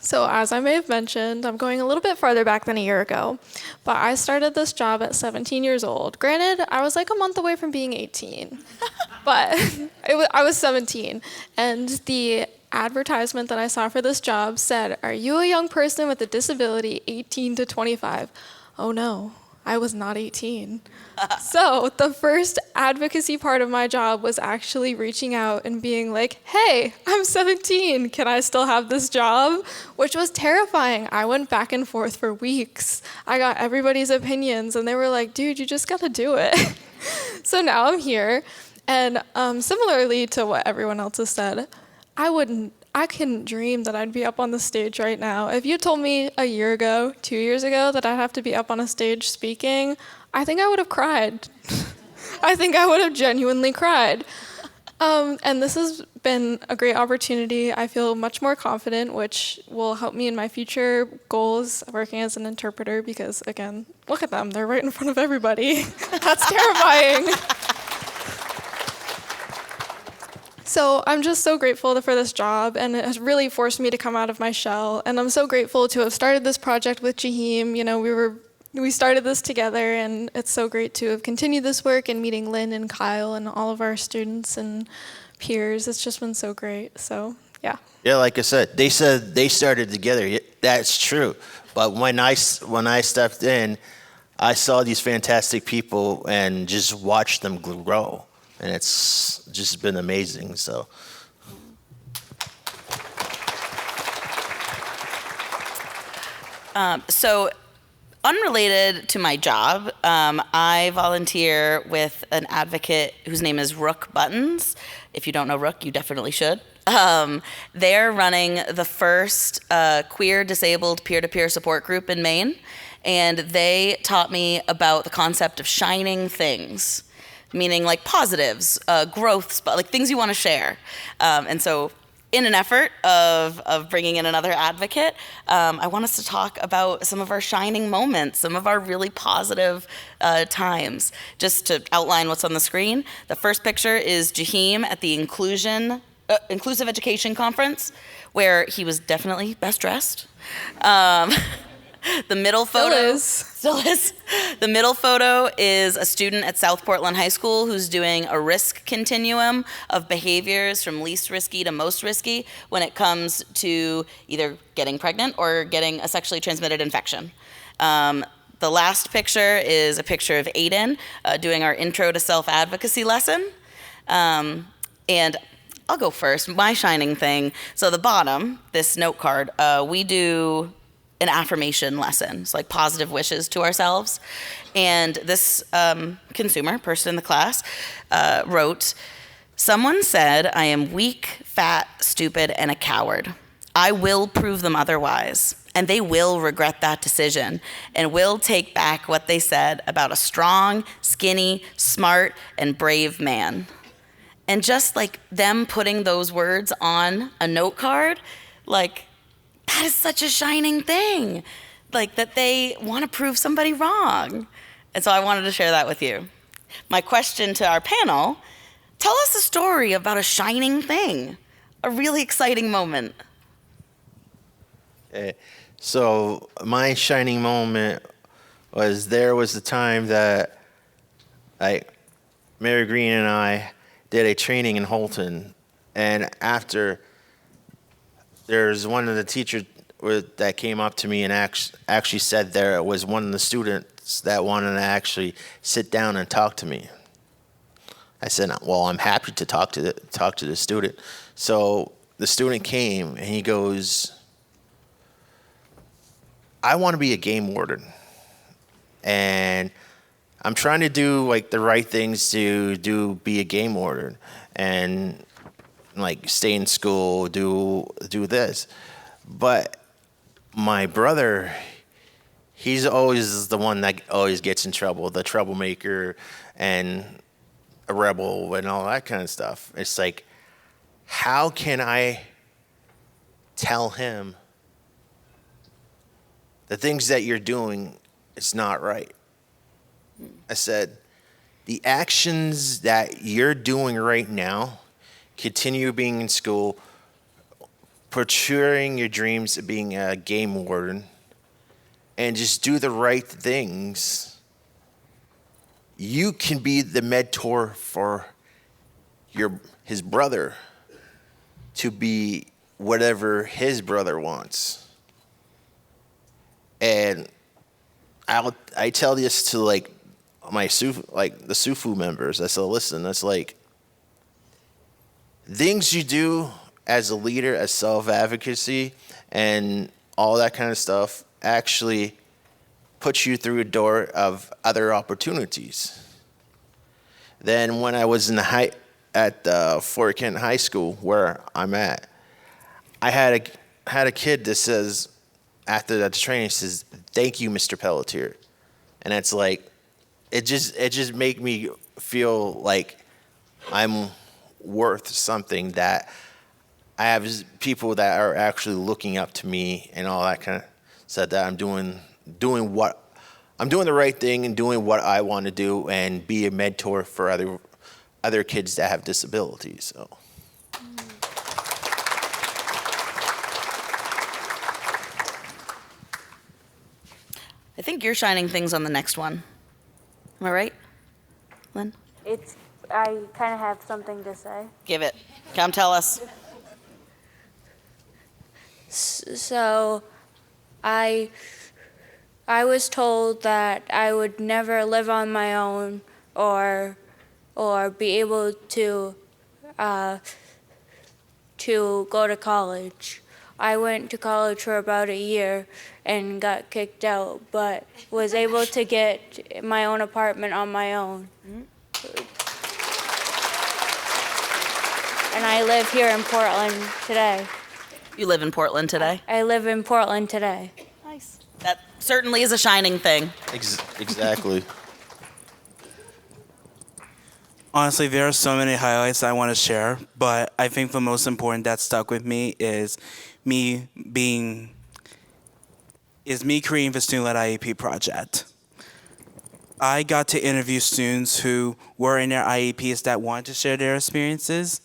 So as I may have mentioned, I'm going a little bit farther back than a year ago, but I started this job at 17 years old. Granted, I was like a month away from being 18, but I was 17, and the advertisement that I saw for this job said, "Are you a young person with a disability, 18 to 25?" Oh no, I was not 18. So the first advocacy part of my job was actually reaching out and being like, "Hey, I'm 17, can I still have this job?" Which was terrifying. I went back and forth for weeks. I got everybody's opinions, and they were like, "Dude, you just gotta do it." So now I'm here, and similarly to what everyone else has said, I couldn't dream that I'd be up on the stage right now. If you told me a year ago, 2 years ago, that I'd have to be up on a stage speaking, I think I would have cried. I think I would have genuinely cried. And this has been a great opportunity. I feel much more confident, which will help me in my future goals working as an interpreter because, again, look at them. They're right in front of everybody. That's terrifying. So I'm just so grateful for this job, and it has really forced me to come out of my shell. And I'm so grateful to have started this project with Jaheim. You know, we started this together, and it's so great to have continued this work and meeting Lynn and Kyle and all of our students and peers. It's just been so great. So, yeah. Yeah, like I said they started together. That's true. But when I stepped in, I saw these fantastic people and just watched them grow. And it's just been amazing. So. So unrelated to my job, I volunteer with an advocate whose name is Rook Buttons. If you don't know Rook, you definitely should. They're running the first queer disabled peer-to-peer support group in Maine. And they taught me about the concept of shining things. Meaning like positives, growth, like things you want to share. And so in an effort of bringing in another advocate, I want us to talk about some of our shining moments, some of our really positive times. Just to outline what's on the screen, the first picture is Jaheim at the Inclusive Education Conference, where he was definitely best dressed. The middle photo still is. The middle photo is a student at South Portland High School who's doing a risk continuum of behaviors from least risky to most risky when it comes to either getting pregnant or getting a sexually transmitted infection. The last picture is a picture of Aiden doing our intro to self-advocacy lesson. And I'll go first. My shining thing. So the bottom, this note card, we do an affirmation lesson. It's like positive wishes to ourselves. And this person in the class wrote, "Someone said I am weak, fat, stupid, and a coward. I will prove them otherwise, and they will regret that decision and will take back what they said about a strong, skinny, smart, and brave man." And just like them putting those words on a note card, like, that is such a shining thing, like that they want to prove somebody wrong. And so I wanted to share that with you. My question to our panel, tell us a story about a shining thing, a really exciting moment. So my shining moment was the time that Mary Green and I did a training in Holton, and after there's one of the teachers that came up to me and actually said there was one of the students that wanted to actually sit down and talk to me. I said, well, I'm happy to talk to the student. So the student came and he goes, I want to be a game warden. And I'm trying to do like the right things to be a game warden and like stay in school, do this. But my brother, he's always the one that always gets in trouble, the troublemaker and a rebel and all that kind of stuff. It's like, how can I tell him the things that you're doing is not right? I said, the actions that you're doing right now, continue being in school, pursuing your dreams of being a game warden, and just do the right things, you can be the mentor for his brother to be whatever his brother wants. And I tell this to like my the SUFU members. I said, listen, that's like things you do as a leader, as self-advocacy and all that kind of stuff actually puts you through a door of other opportunities. Then when I was at Fort Kent High School, where I'm at, I had a kid that says, after that training, says, "Thank you, Mr. Pelletier," and it's like, it just make me feel like I'm worth something, that I have people that are actually looking up to me and all that kind of stuff, that I'm doing the right thing and doing what I want to do and be a mentor for other kids that have disabilities. So. I think you're shining things on the next one. Am I right, Lynn? I kind of have something to say. Give it. Come tell us. So, I was told that I would never live on my own or be able to go to college. I went to college for about a year and got kicked out, but was able to get my own apartment on my own. And I live here in Portland today. You live in Portland today? I live in Portland today. Nice. That certainly is a shining thing. Exactly. Honestly, there are so many highlights I want to share, but I think the most important that stuck with me is me creating the student-led IEP project. I got to interview students who were in their IEPs that wanted to share their experiences.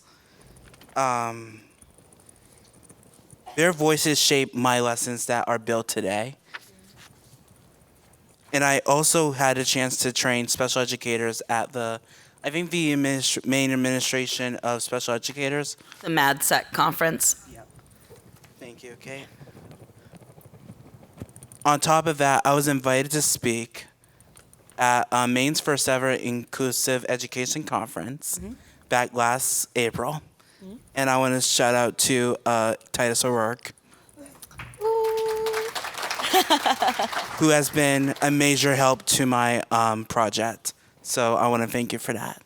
Their voices shape my lessons that are built today. And I also had a chance to train special educators at the Maine Administration of Special Educators. The MADSEC conference. Yep. Thank you, Kate. On top of that, I was invited to speak at Maine's first ever Inclusive Education Conference back last April. And I want to shout out to Titus O'Rourke, who has been a major help to my project. So I want to thank you for that.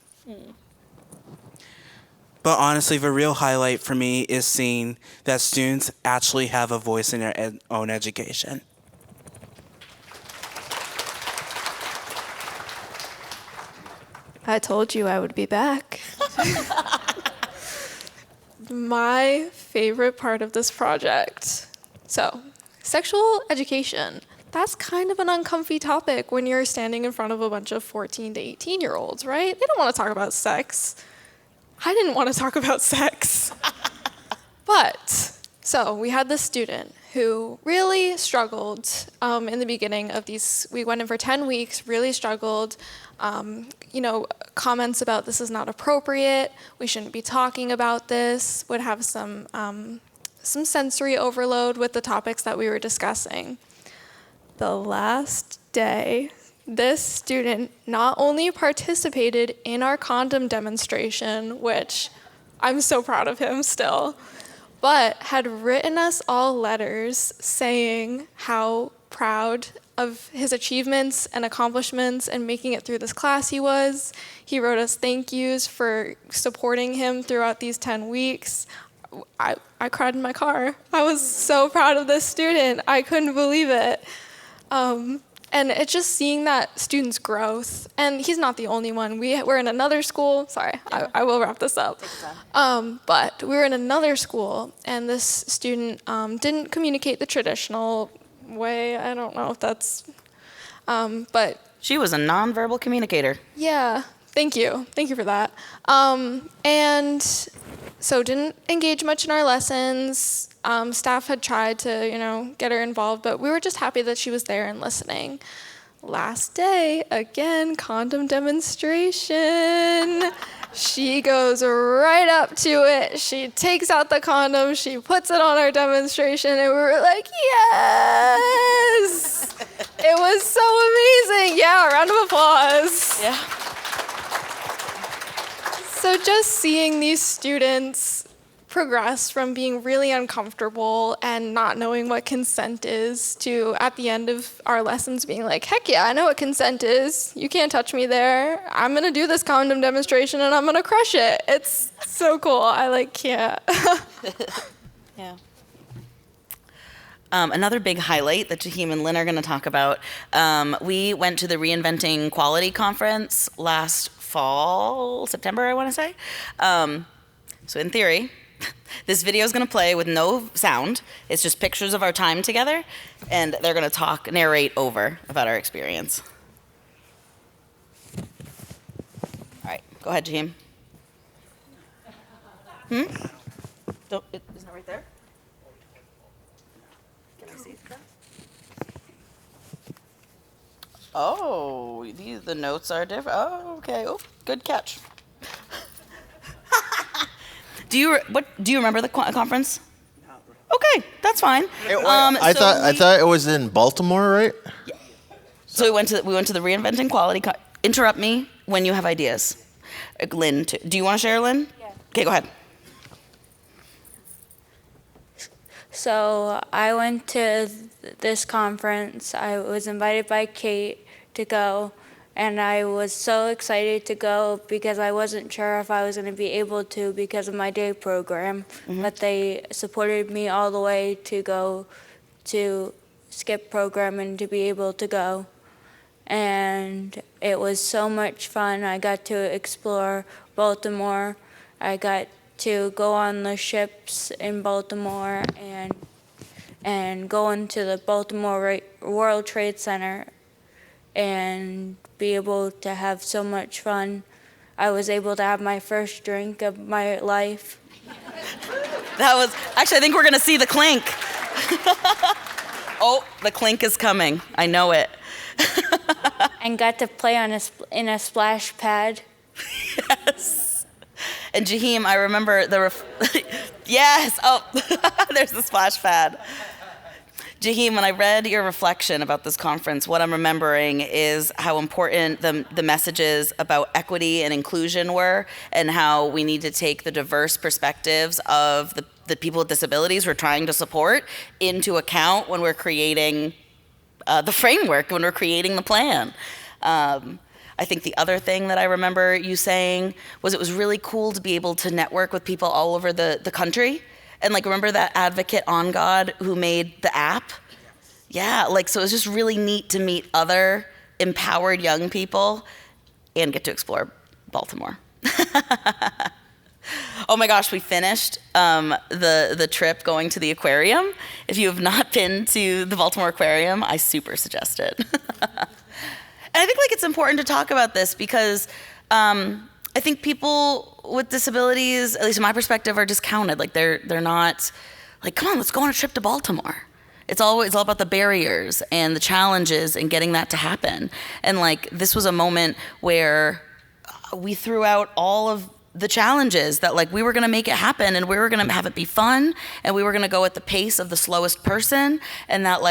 But honestly, the real highlight for me is seeing that students actually have a voice in their own education. I told you I would be back. My favorite part of this project. So, sexual education. That's kind of an uncomfy topic when you're standing in front of a bunch of 14 to 18-year-olds, right? They don't want to talk about sex. I didn't want to talk about sex. But, so we had this student who really struggled in the beginning of these. We went in for 10 weeks, really struggled. Comments about this is not appropriate, we shouldn't be talking about this, would have some sensory overload with the topics that we were discussing. The last day, this student not only participated in our condom demonstration, which I'm so proud of him still, but had written us all letters saying how proud of his achievements and accomplishments and making it through this class he was. He wrote us thank yous for supporting him throughout these 10 weeks. I cried in my car. I was so proud of this student. I couldn't believe it. And it's just seeing that student's growth. And he's not the only one. We're in another school. Sorry, I will wrap this up. But we were in another school, and this student didn't communicate the traditional way. I don't know if that's, but. She was a nonverbal communicator. Yeah, thank you. Thank you for that. And so didn't engage much in our lessons. Staff had tried to, get her involved, but we were just happy that she was there and listening. Last day, again, condom demonstration. She goes right up to it. She takes out the condom. She puts it on our demonstration, and we were like, yes! It was so amazing. Yeah, round of applause. Yeah. So just seeing these students progress from being really uncomfortable and not knowing what consent is to, at the end of our lessons, being like, heck yeah, I know what consent is. You can't touch me there. I'm going to do this condom demonstration and I'm going to crush it. It's so cool. I can't. Yeah. Another big highlight that Jahim and Lynn are going to talk about, we went to the Reinventing Quality Conference last fall, September, I want to say. So in theory, this video is going to play with no sound. It's just pictures of our time together, and they're going to narrate over about our experience. All right, go ahead, Jahim. Isn't it right there? Can I see that? Oh, the notes are different. Oh, okay. Oh, good catch. Do you remember the conference? Okay, that's fine. I thought it was in Baltimore, right? Yeah. So we went to the Reinventing Quality. Interrupt me when you have ideas. Lynn, too. Do you want to share, Lynn? Yeah. Okay, go ahead. So I went to this conference. I was invited by Kate to go, and I was so excited to go because I wasn't sure if I was going to be able to because of my day program. Mm-hmm. But they supported me all the way to go to skip program and to be able to go. And it was so much fun. I got to explore Baltimore. I got to go on the ships in Baltimore and go into the Baltimore World Trade Center and be able to have so much fun. I was able to have my first drink of my life. Actually, I think we're gonna see the clink. Oh, the clink is coming. I know it. And got to play in a splash pad. Yes. And Jahim, I remember yes, oh, there's the splash pad. Jahim, when I read your reflection about this conference, what I'm remembering is how important the messages about equity and inclusion were, and how we need to take the diverse perspectives of the people with disabilities we're trying to support into account when we're creating the framework, when we're creating the plan. I think the other thing that I remember you saying was it was really cool to be able to network with people all over the country. And remember that advocate on God who made the app? Yeah, so it was just really neat to meet other empowered young people and get to explore Baltimore. Oh my gosh, we finished the trip going to the aquarium. If you have not been to the Baltimore Aquarium, I super suggest it. And I think it's important to talk about this because I think people with disabilities, at least in my perspective, are discounted. They're not come on, let's go on a trip to Baltimore. It's all about the barriers and the challenges and getting that to happen. And this was a moment where we threw out all of the challenges that we were gonna make it happen, and we were gonna have it be fun, and we were gonna go at the pace of the slowest person, and that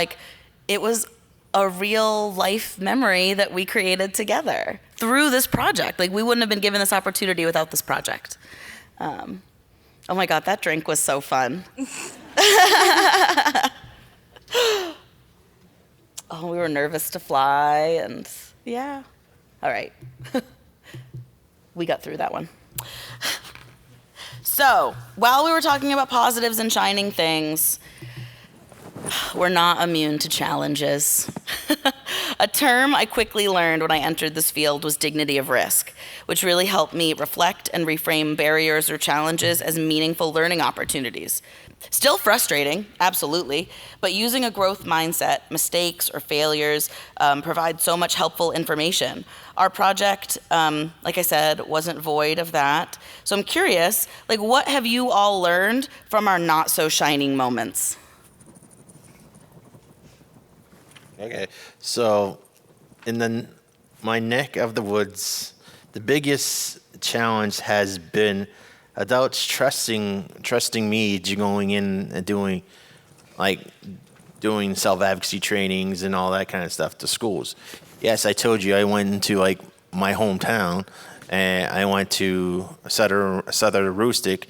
it was a real life memory that we created together through this project. We wouldn't have been given this opportunity without this project. Oh my God, that drink was so fun. Oh, we were nervous to fly, and yeah. All right. We got through that one. So, while we were talking about positives and shining things, we're not immune to challenges. A term I quickly learned when I entered this field was dignity of risk, which really helped me reflect and reframe barriers or challenges as meaningful learning opportunities. Still frustrating, absolutely, but using a growth mindset, mistakes or failures provide so much helpful information. Our project, like I said, wasn't void of that. So I'm curious, what have you all learned from our not so shining moments? Okay, so in my neck of the woods, the biggest challenge has been adults trusting me going in and doing self-advocacy trainings and all that kind of stuff to schools. Yes, I told you I went into my hometown, and I went to Southern Rustic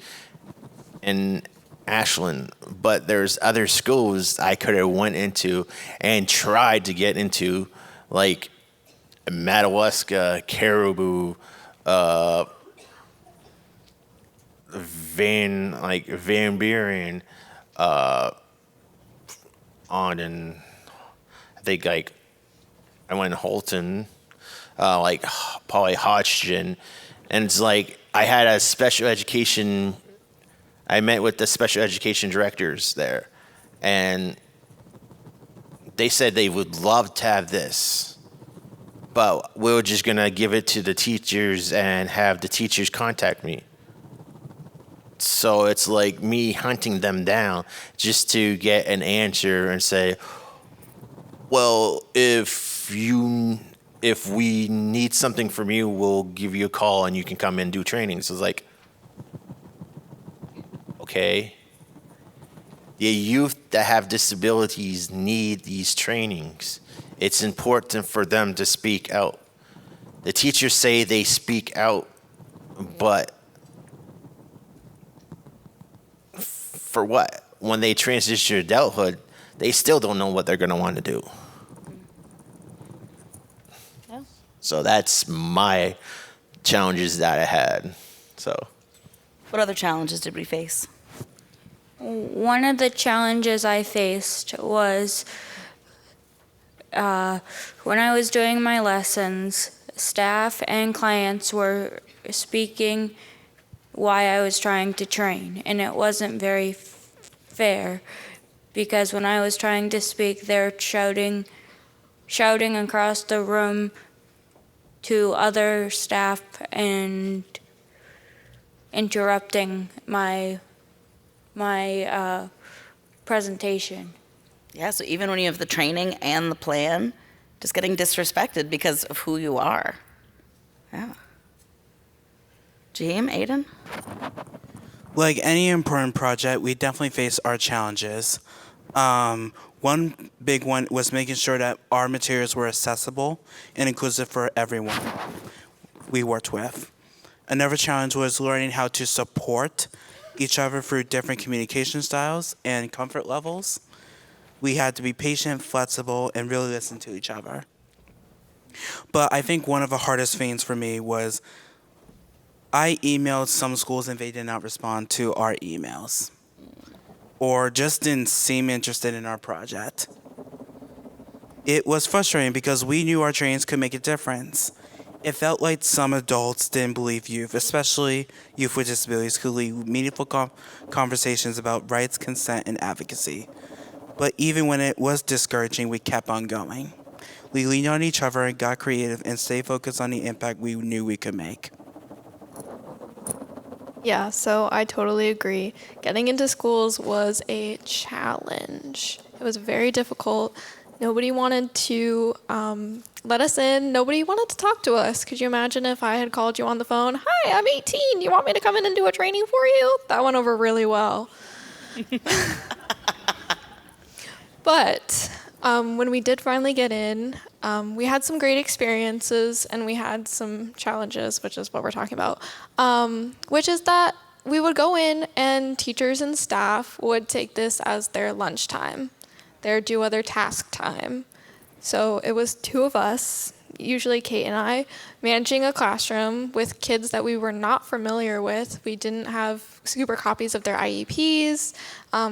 in Ashland, but there's other schools I could have went into and tried to get into, Madawaska, Caribou, Van Buren, on in, I think like, I went in Holton, like probably Hodgson, and it's like I had a special education. I met with the special education directors there, and they said they would love to have this, but we were just gonna give it to the teachers and have the teachers contact me. So it's like me hunting them down just to get an answer and say, well, if we need something from you, we'll give you a call and you can come and do training. So it's like, okay. The youth that have disabilities need these trainings. It's important for them to speak out. The teachers say they speak out, but for what? When they transition to adulthood, they still don't know what they're going to want to do. Yeah. So that's my challenges that I had. So, What other challenges did we face? One of the challenges I faced was when I was doing my lessons, staff and clients were speaking why I was trying to train, and it wasn't very fair because when I was trying to speak, they're shouting across the room to other staff and interrupting my presentation. Yeah, so even when you have the training and the plan, just getting disrespected because of who you are. Yeah. Jaheim, Aiden? Like any important project, we definitely face our challenges. One big one was making sure that our materials were accessible and inclusive for everyone we worked with. Another challenge was learning how to support each other through different communication styles and comfort levels. We had to be patient, flexible, and really listen to each other. But I think one of the hardest things for me was I emailed some schools and they did not respond to our emails or just didn't seem interested in our project. It was frustrating because we knew our trainings could make a difference. It felt like some adults didn't believe youth, especially youth with disabilities, could lead meaningful conversations about rights, consent, and advocacy. But even when it was discouraging, we kept on going. We leaned on each other and got creative and stayed focused on the impact we knew we could make. Yeah, so I totally agree. Getting into schools was a challenge. It was very difficult. Nobody wanted to let us in. Nobody wanted to talk to us. Could you imagine if I had called you on the phone? Hi, I'm 18. You want me to come in and do a training for you? That went over really well. But when we did finally get in, we had some great experiences and we had some challenges, which is what we're talking about, which is that we would go in and teachers and staff would take this as their lunchtime, their do other task time. So it was two of us, usually Kate and I, managing a classroom with kids that we were not familiar with. We didn't have super copies of their IEPs.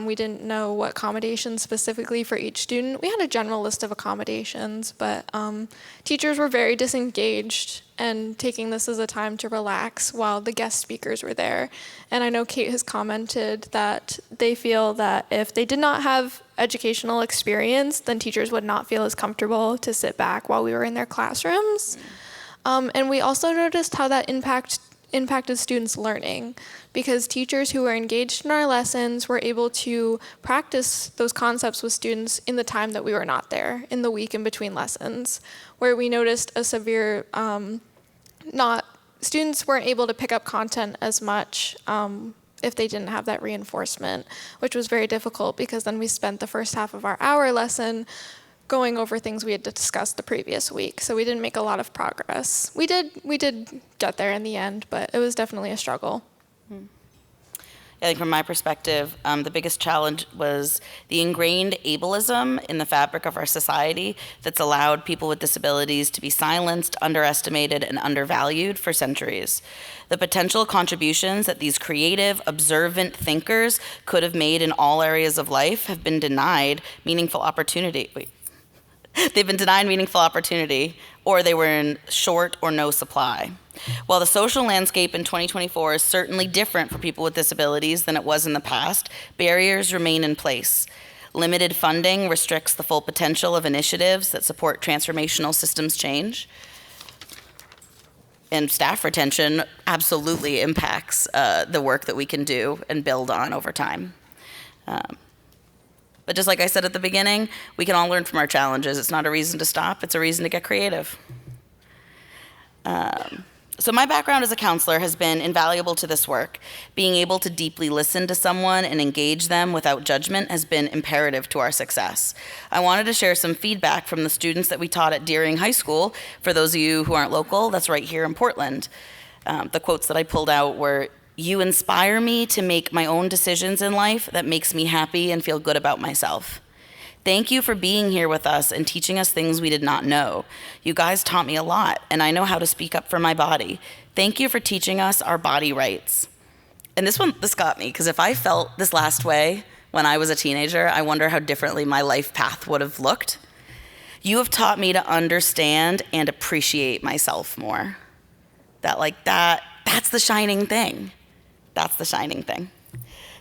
We didn't know what accommodations specifically for each student. We had a general list of accommodations, but teachers were very disengaged and taking this as a time to relax while the guest speakers were there. And I know Kate has commented that they feel that if they did not have educational experience, then teachers would not feel as comfortable to sit back while we were in their classrooms. And we also noticed how that impacted students' learning, because teachers who were engaged in our lessons were able to practice those concepts with students in the time that we were not there, in the week in between lessons, where we noticed a severe, students weren't able to pick up content as much if they didn't have that reinforcement, which was very difficult because then we spent the first half of our hour lesson going over things we had discussed the previous week. So we didn't make a lot of progress. We did get there in the end, but it was definitely a struggle. I think from my perspective, the biggest challenge was the ingrained ableism in the fabric of our society that's allowed people with disabilities to be silenced, underestimated, and undervalued for centuries. The potential contributions that these creative, observant thinkers could have made in all areas of life have been denied meaningful opportunity. They've been denied meaningful opportunity, or they were in short or no supply. While the social landscape in 2024 is certainly different for people with disabilities than it was in the past, barriers remain in place. Limited funding restricts the full potential of initiatives that support transformational systems change. And staff retention absolutely impacts the work that we can do and build on over time. But just like I said at the beginning, we can all learn from our challenges. It's not a reason to stop, it's a reason to get creative. So my background as a counselor has been invaluable to this work. Being able to deeply listen to someone and engage them without judgment has been imperative to our success. I wanted to share some feedback from the students that we taught at Deering High School. For those of you who aren't local, that's right here in Portland. The quotes that I pulled out were, "You inspire me to make my own decisions in life that makes me happy and feel good about myself. Thank you for being here with us and teaching us things we did not know. You guys taught me a lot, and I know how to speak up for my body. Thank you for teaching us our body rights." And this got me, because if I felt this last way when I was a teenager, I wonder how differently my life path would have looked. You have taught me to understand and appreciate myself more. That's the shining thing. That's the shining thing.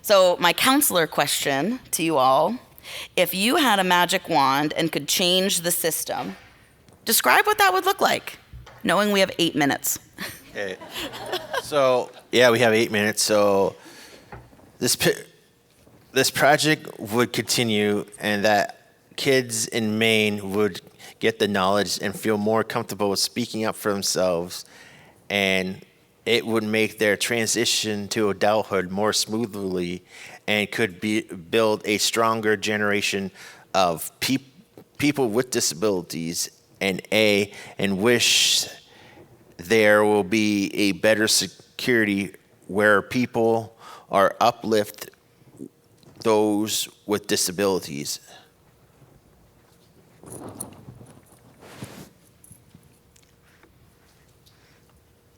So my counselor question to you all: if you had a magic wand and could change the system, describe what that would look like, knowing we have 8 minutes. Okay. So, yeah, we have 8 minutes. So this project would continue, and that kids in Maine would get the knowledge and feel more comfortable with speaking up for themselves, and it would make their transition to adulthood more smoothly and could build a stronger generation of people with disabilities, and wish there will be a better security where people are uplift those with disabilities.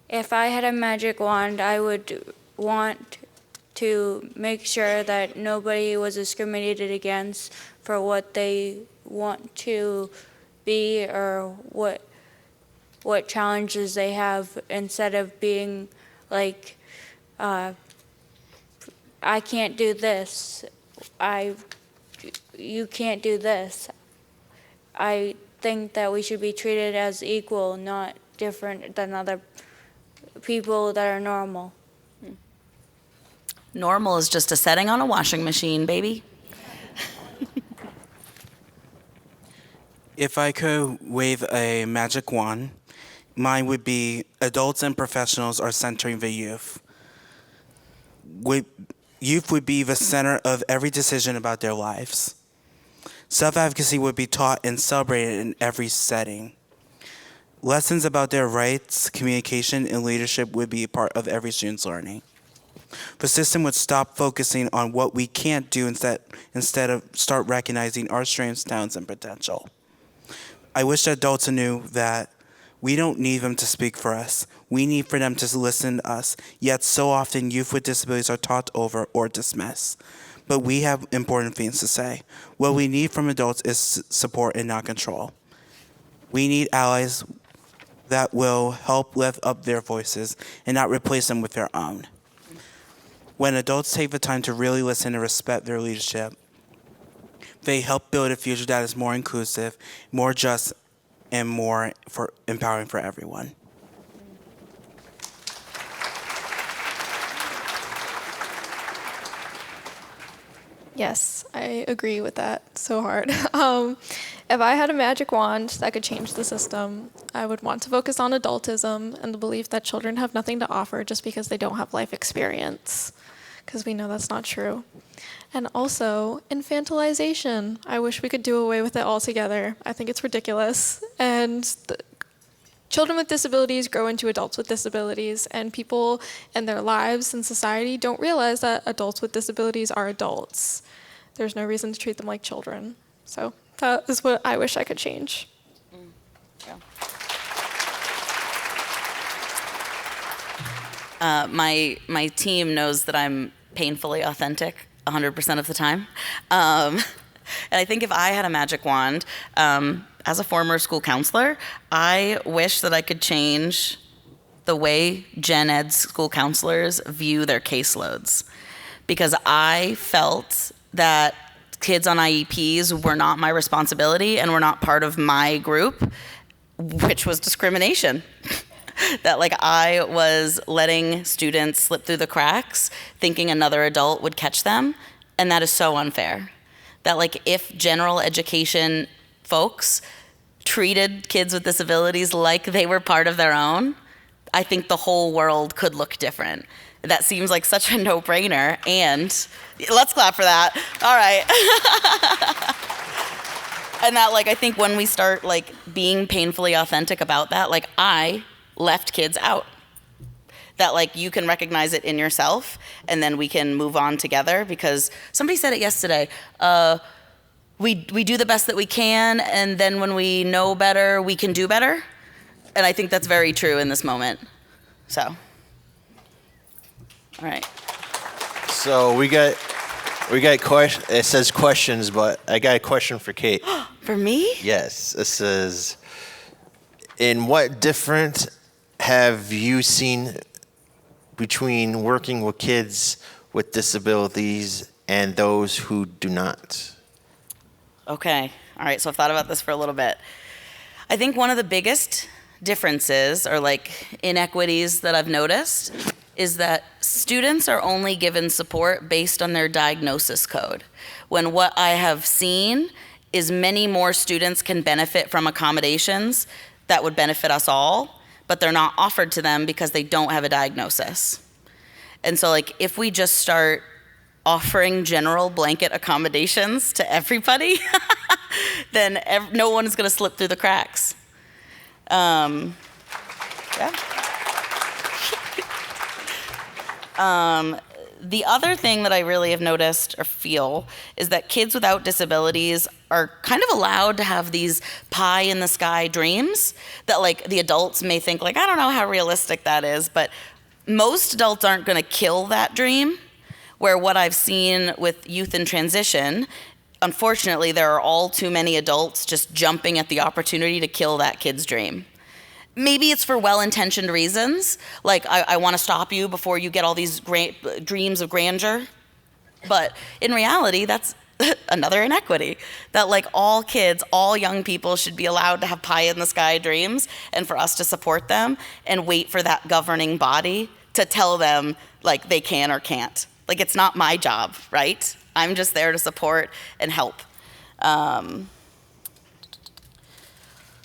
If I had a magic wand, I would want to make sure that nobody was discriminated against for what they want to be or what challenges they have, instead of being like, I can't do this, you can't do this. I think that we should be treated as equal, not different than other people that are normal. Normal is just a setting on a washing machine, baby. If I could wave a magic wand, mine would be adults and professionals are centering the youth. Youth would be the center of every decision about their lives. Self-advocacy would be taught and celebrated in every setting. Lessons about their rights, communication, and leadership would be a part of every student's learning. The system would stop focusing on what we can't do instead of start recognizing our strengths, talents, and potential. I wish adults knew that we don't need them to speak for us. We need for them to listen to us. Yet so often youth with disabilities are talked over or dismissed. But we have important things to say. What we need from adults is support and not control. We need allies that will help lift up their voices and not replace them with their own. When adults take the time to really listen and respect their leadership, they help build a future that is more inclusive, more just, and more empowering for everyone. Yes, I agree with that so hard. If I had a magic wand that could change the system, I would want to focus on adultism and the belief that children have nothing to offer just because they don't have life experience, because we know that's not true. And also, infantilization. I wish we could do away with it altogether. I think it's ridiculous. And children with disabilities grow into adults with disabilities, and people in their lives and society don't realize that adults with disabilities are adults. There's no reason to treat them like children. So that is what I wish I could change. My team knows that I'm painfully authentic 100% of the time. And I think if I had a magic wand, as a former school counselor, I wish that I could change the way gen ed school counselors view their caseloads. Because I felt that kids on IEPs were not my responsibility and were not part of my group, which was discrimination. That like I was letting students slip through the cracks thinking another adult would catch them, and that is so unfair. That like if general education folks treated kids with disabilities like they were part of their own, I think the whole world could look different. That seems like such a no-brainer, and let's clap for that. All right. And that like I think when we start like being painfully authentic about that, like I left kids out. That like you can recognize it in yourself, and then we can move on together, because somebody said it yesterday. We do the best that we can, and then when we know better, we can do better. And I think that's very true in this moment. So, all right. So we got question. It says questions, but I got a question for Kate. For me? Yes. It says, in what different have you seen between working with kids with disabilities and those who do not? Okay. All right. So I've thought about this for a little bit. I think one of the biggest differences or like inequities that I've noticed is that students are only given support based on their diagnosis code, when what I have seen is many more students can benefit from accommodations that would benefit us all, but they're not offered to them because they don't have a diagnosis. And so like if we just start offering general blanket accommodations to everybody, then no one is going to slip through the cracks. Yeah. The other thing that I really have noticed or feel is that kids without disabilities are kind of allowed to have these pie in the sky dreams that like the adults may think like, I don't know how realistic that is, but most adults aren't going to kill that dream. Where what I've seen with youth in transition, unfortunately, there are all too many adults just jumping at the opportunity to kill that kid's dream. Maybe it's for well-intentioned reasons, like I want to stop you before you get all these great dreams of grandeur. But in reality, that's another inequity, that like all kids, all young people should be allowed to have pie in the sky dreams, and for us to support them and wait for that governing body to tell them like they can or can't. Like it's not my job, right? I'm just there to support and help. What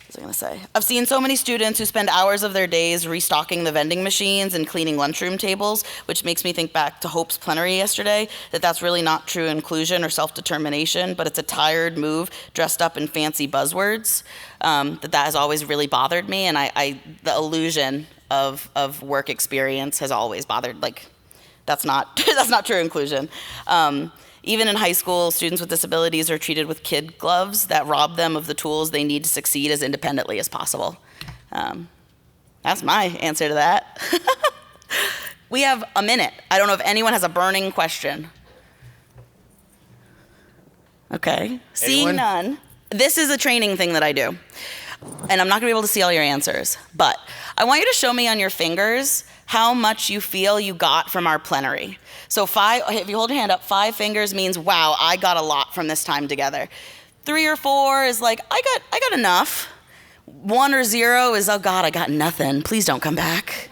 was I gonna say? I've seen so many students who spend hours of their days restocking the vending machines and cleaning lunchroom tables, which makes me think back to Hope's plenary yesterday, that's really not true inclusion or self-determination, but it's a tired move dressed up in fancy buzzwords. That has always really bothered me, and the illusion of work experience has always bothered, like, that's not true inclusion. Even in high school, students with disabilities are treated with kid gloves that rob them of the tools they need to succeed as independently as possible. That's my answer to that. We have a minute. I don't know if anyone has a burning question. Okay. Seeing none, this is a training thing that I do. And I'm not gonna be able to see all your answers, but I want you to show me on your fingers how much you feel you got from our plenary. So if you hold your hand up, 5 fingers means, wow, I got a lot from this time together. 3 or 4 is like, I got enough. 1 or 0 is, oh God, I got nothing. Please don't come back.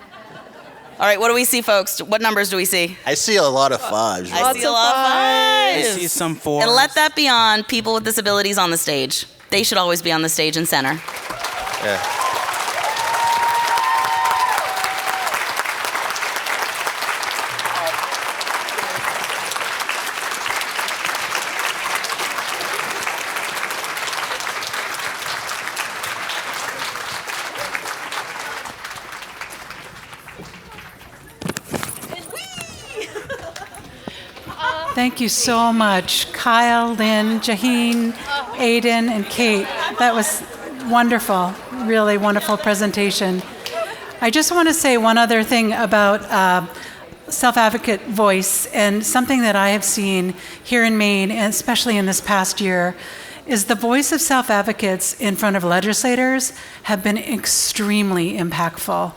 All right, what do we see, folks? What numbers do we see? I see a lot of 5s. Right? I see a lot of 5s. I see some 4s. And let that be on people with disabilities on the stage. They should always be on the stage and center. Yeah. Thank you so much, Kyle, Lynn, Jaheen, Aiden, and Kate. That was wonderful, really wonderful presentation. I just want to say one other thing about self-advocate voice, and something that I have seen here in Maine, and especially in this past year, is the voice of self-advocates in front of legislators have been extremely impactful.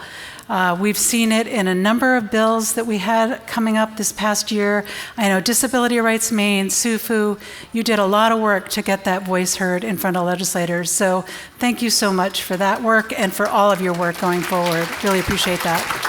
We've seen it in a number of bills that we had coming up this past year. I know Disability Rights Maine, SUFU, you did a lot of work to get that voice heard in front of legislators. So thank you so much for that work and for all of your work going forward. Really appreciate that.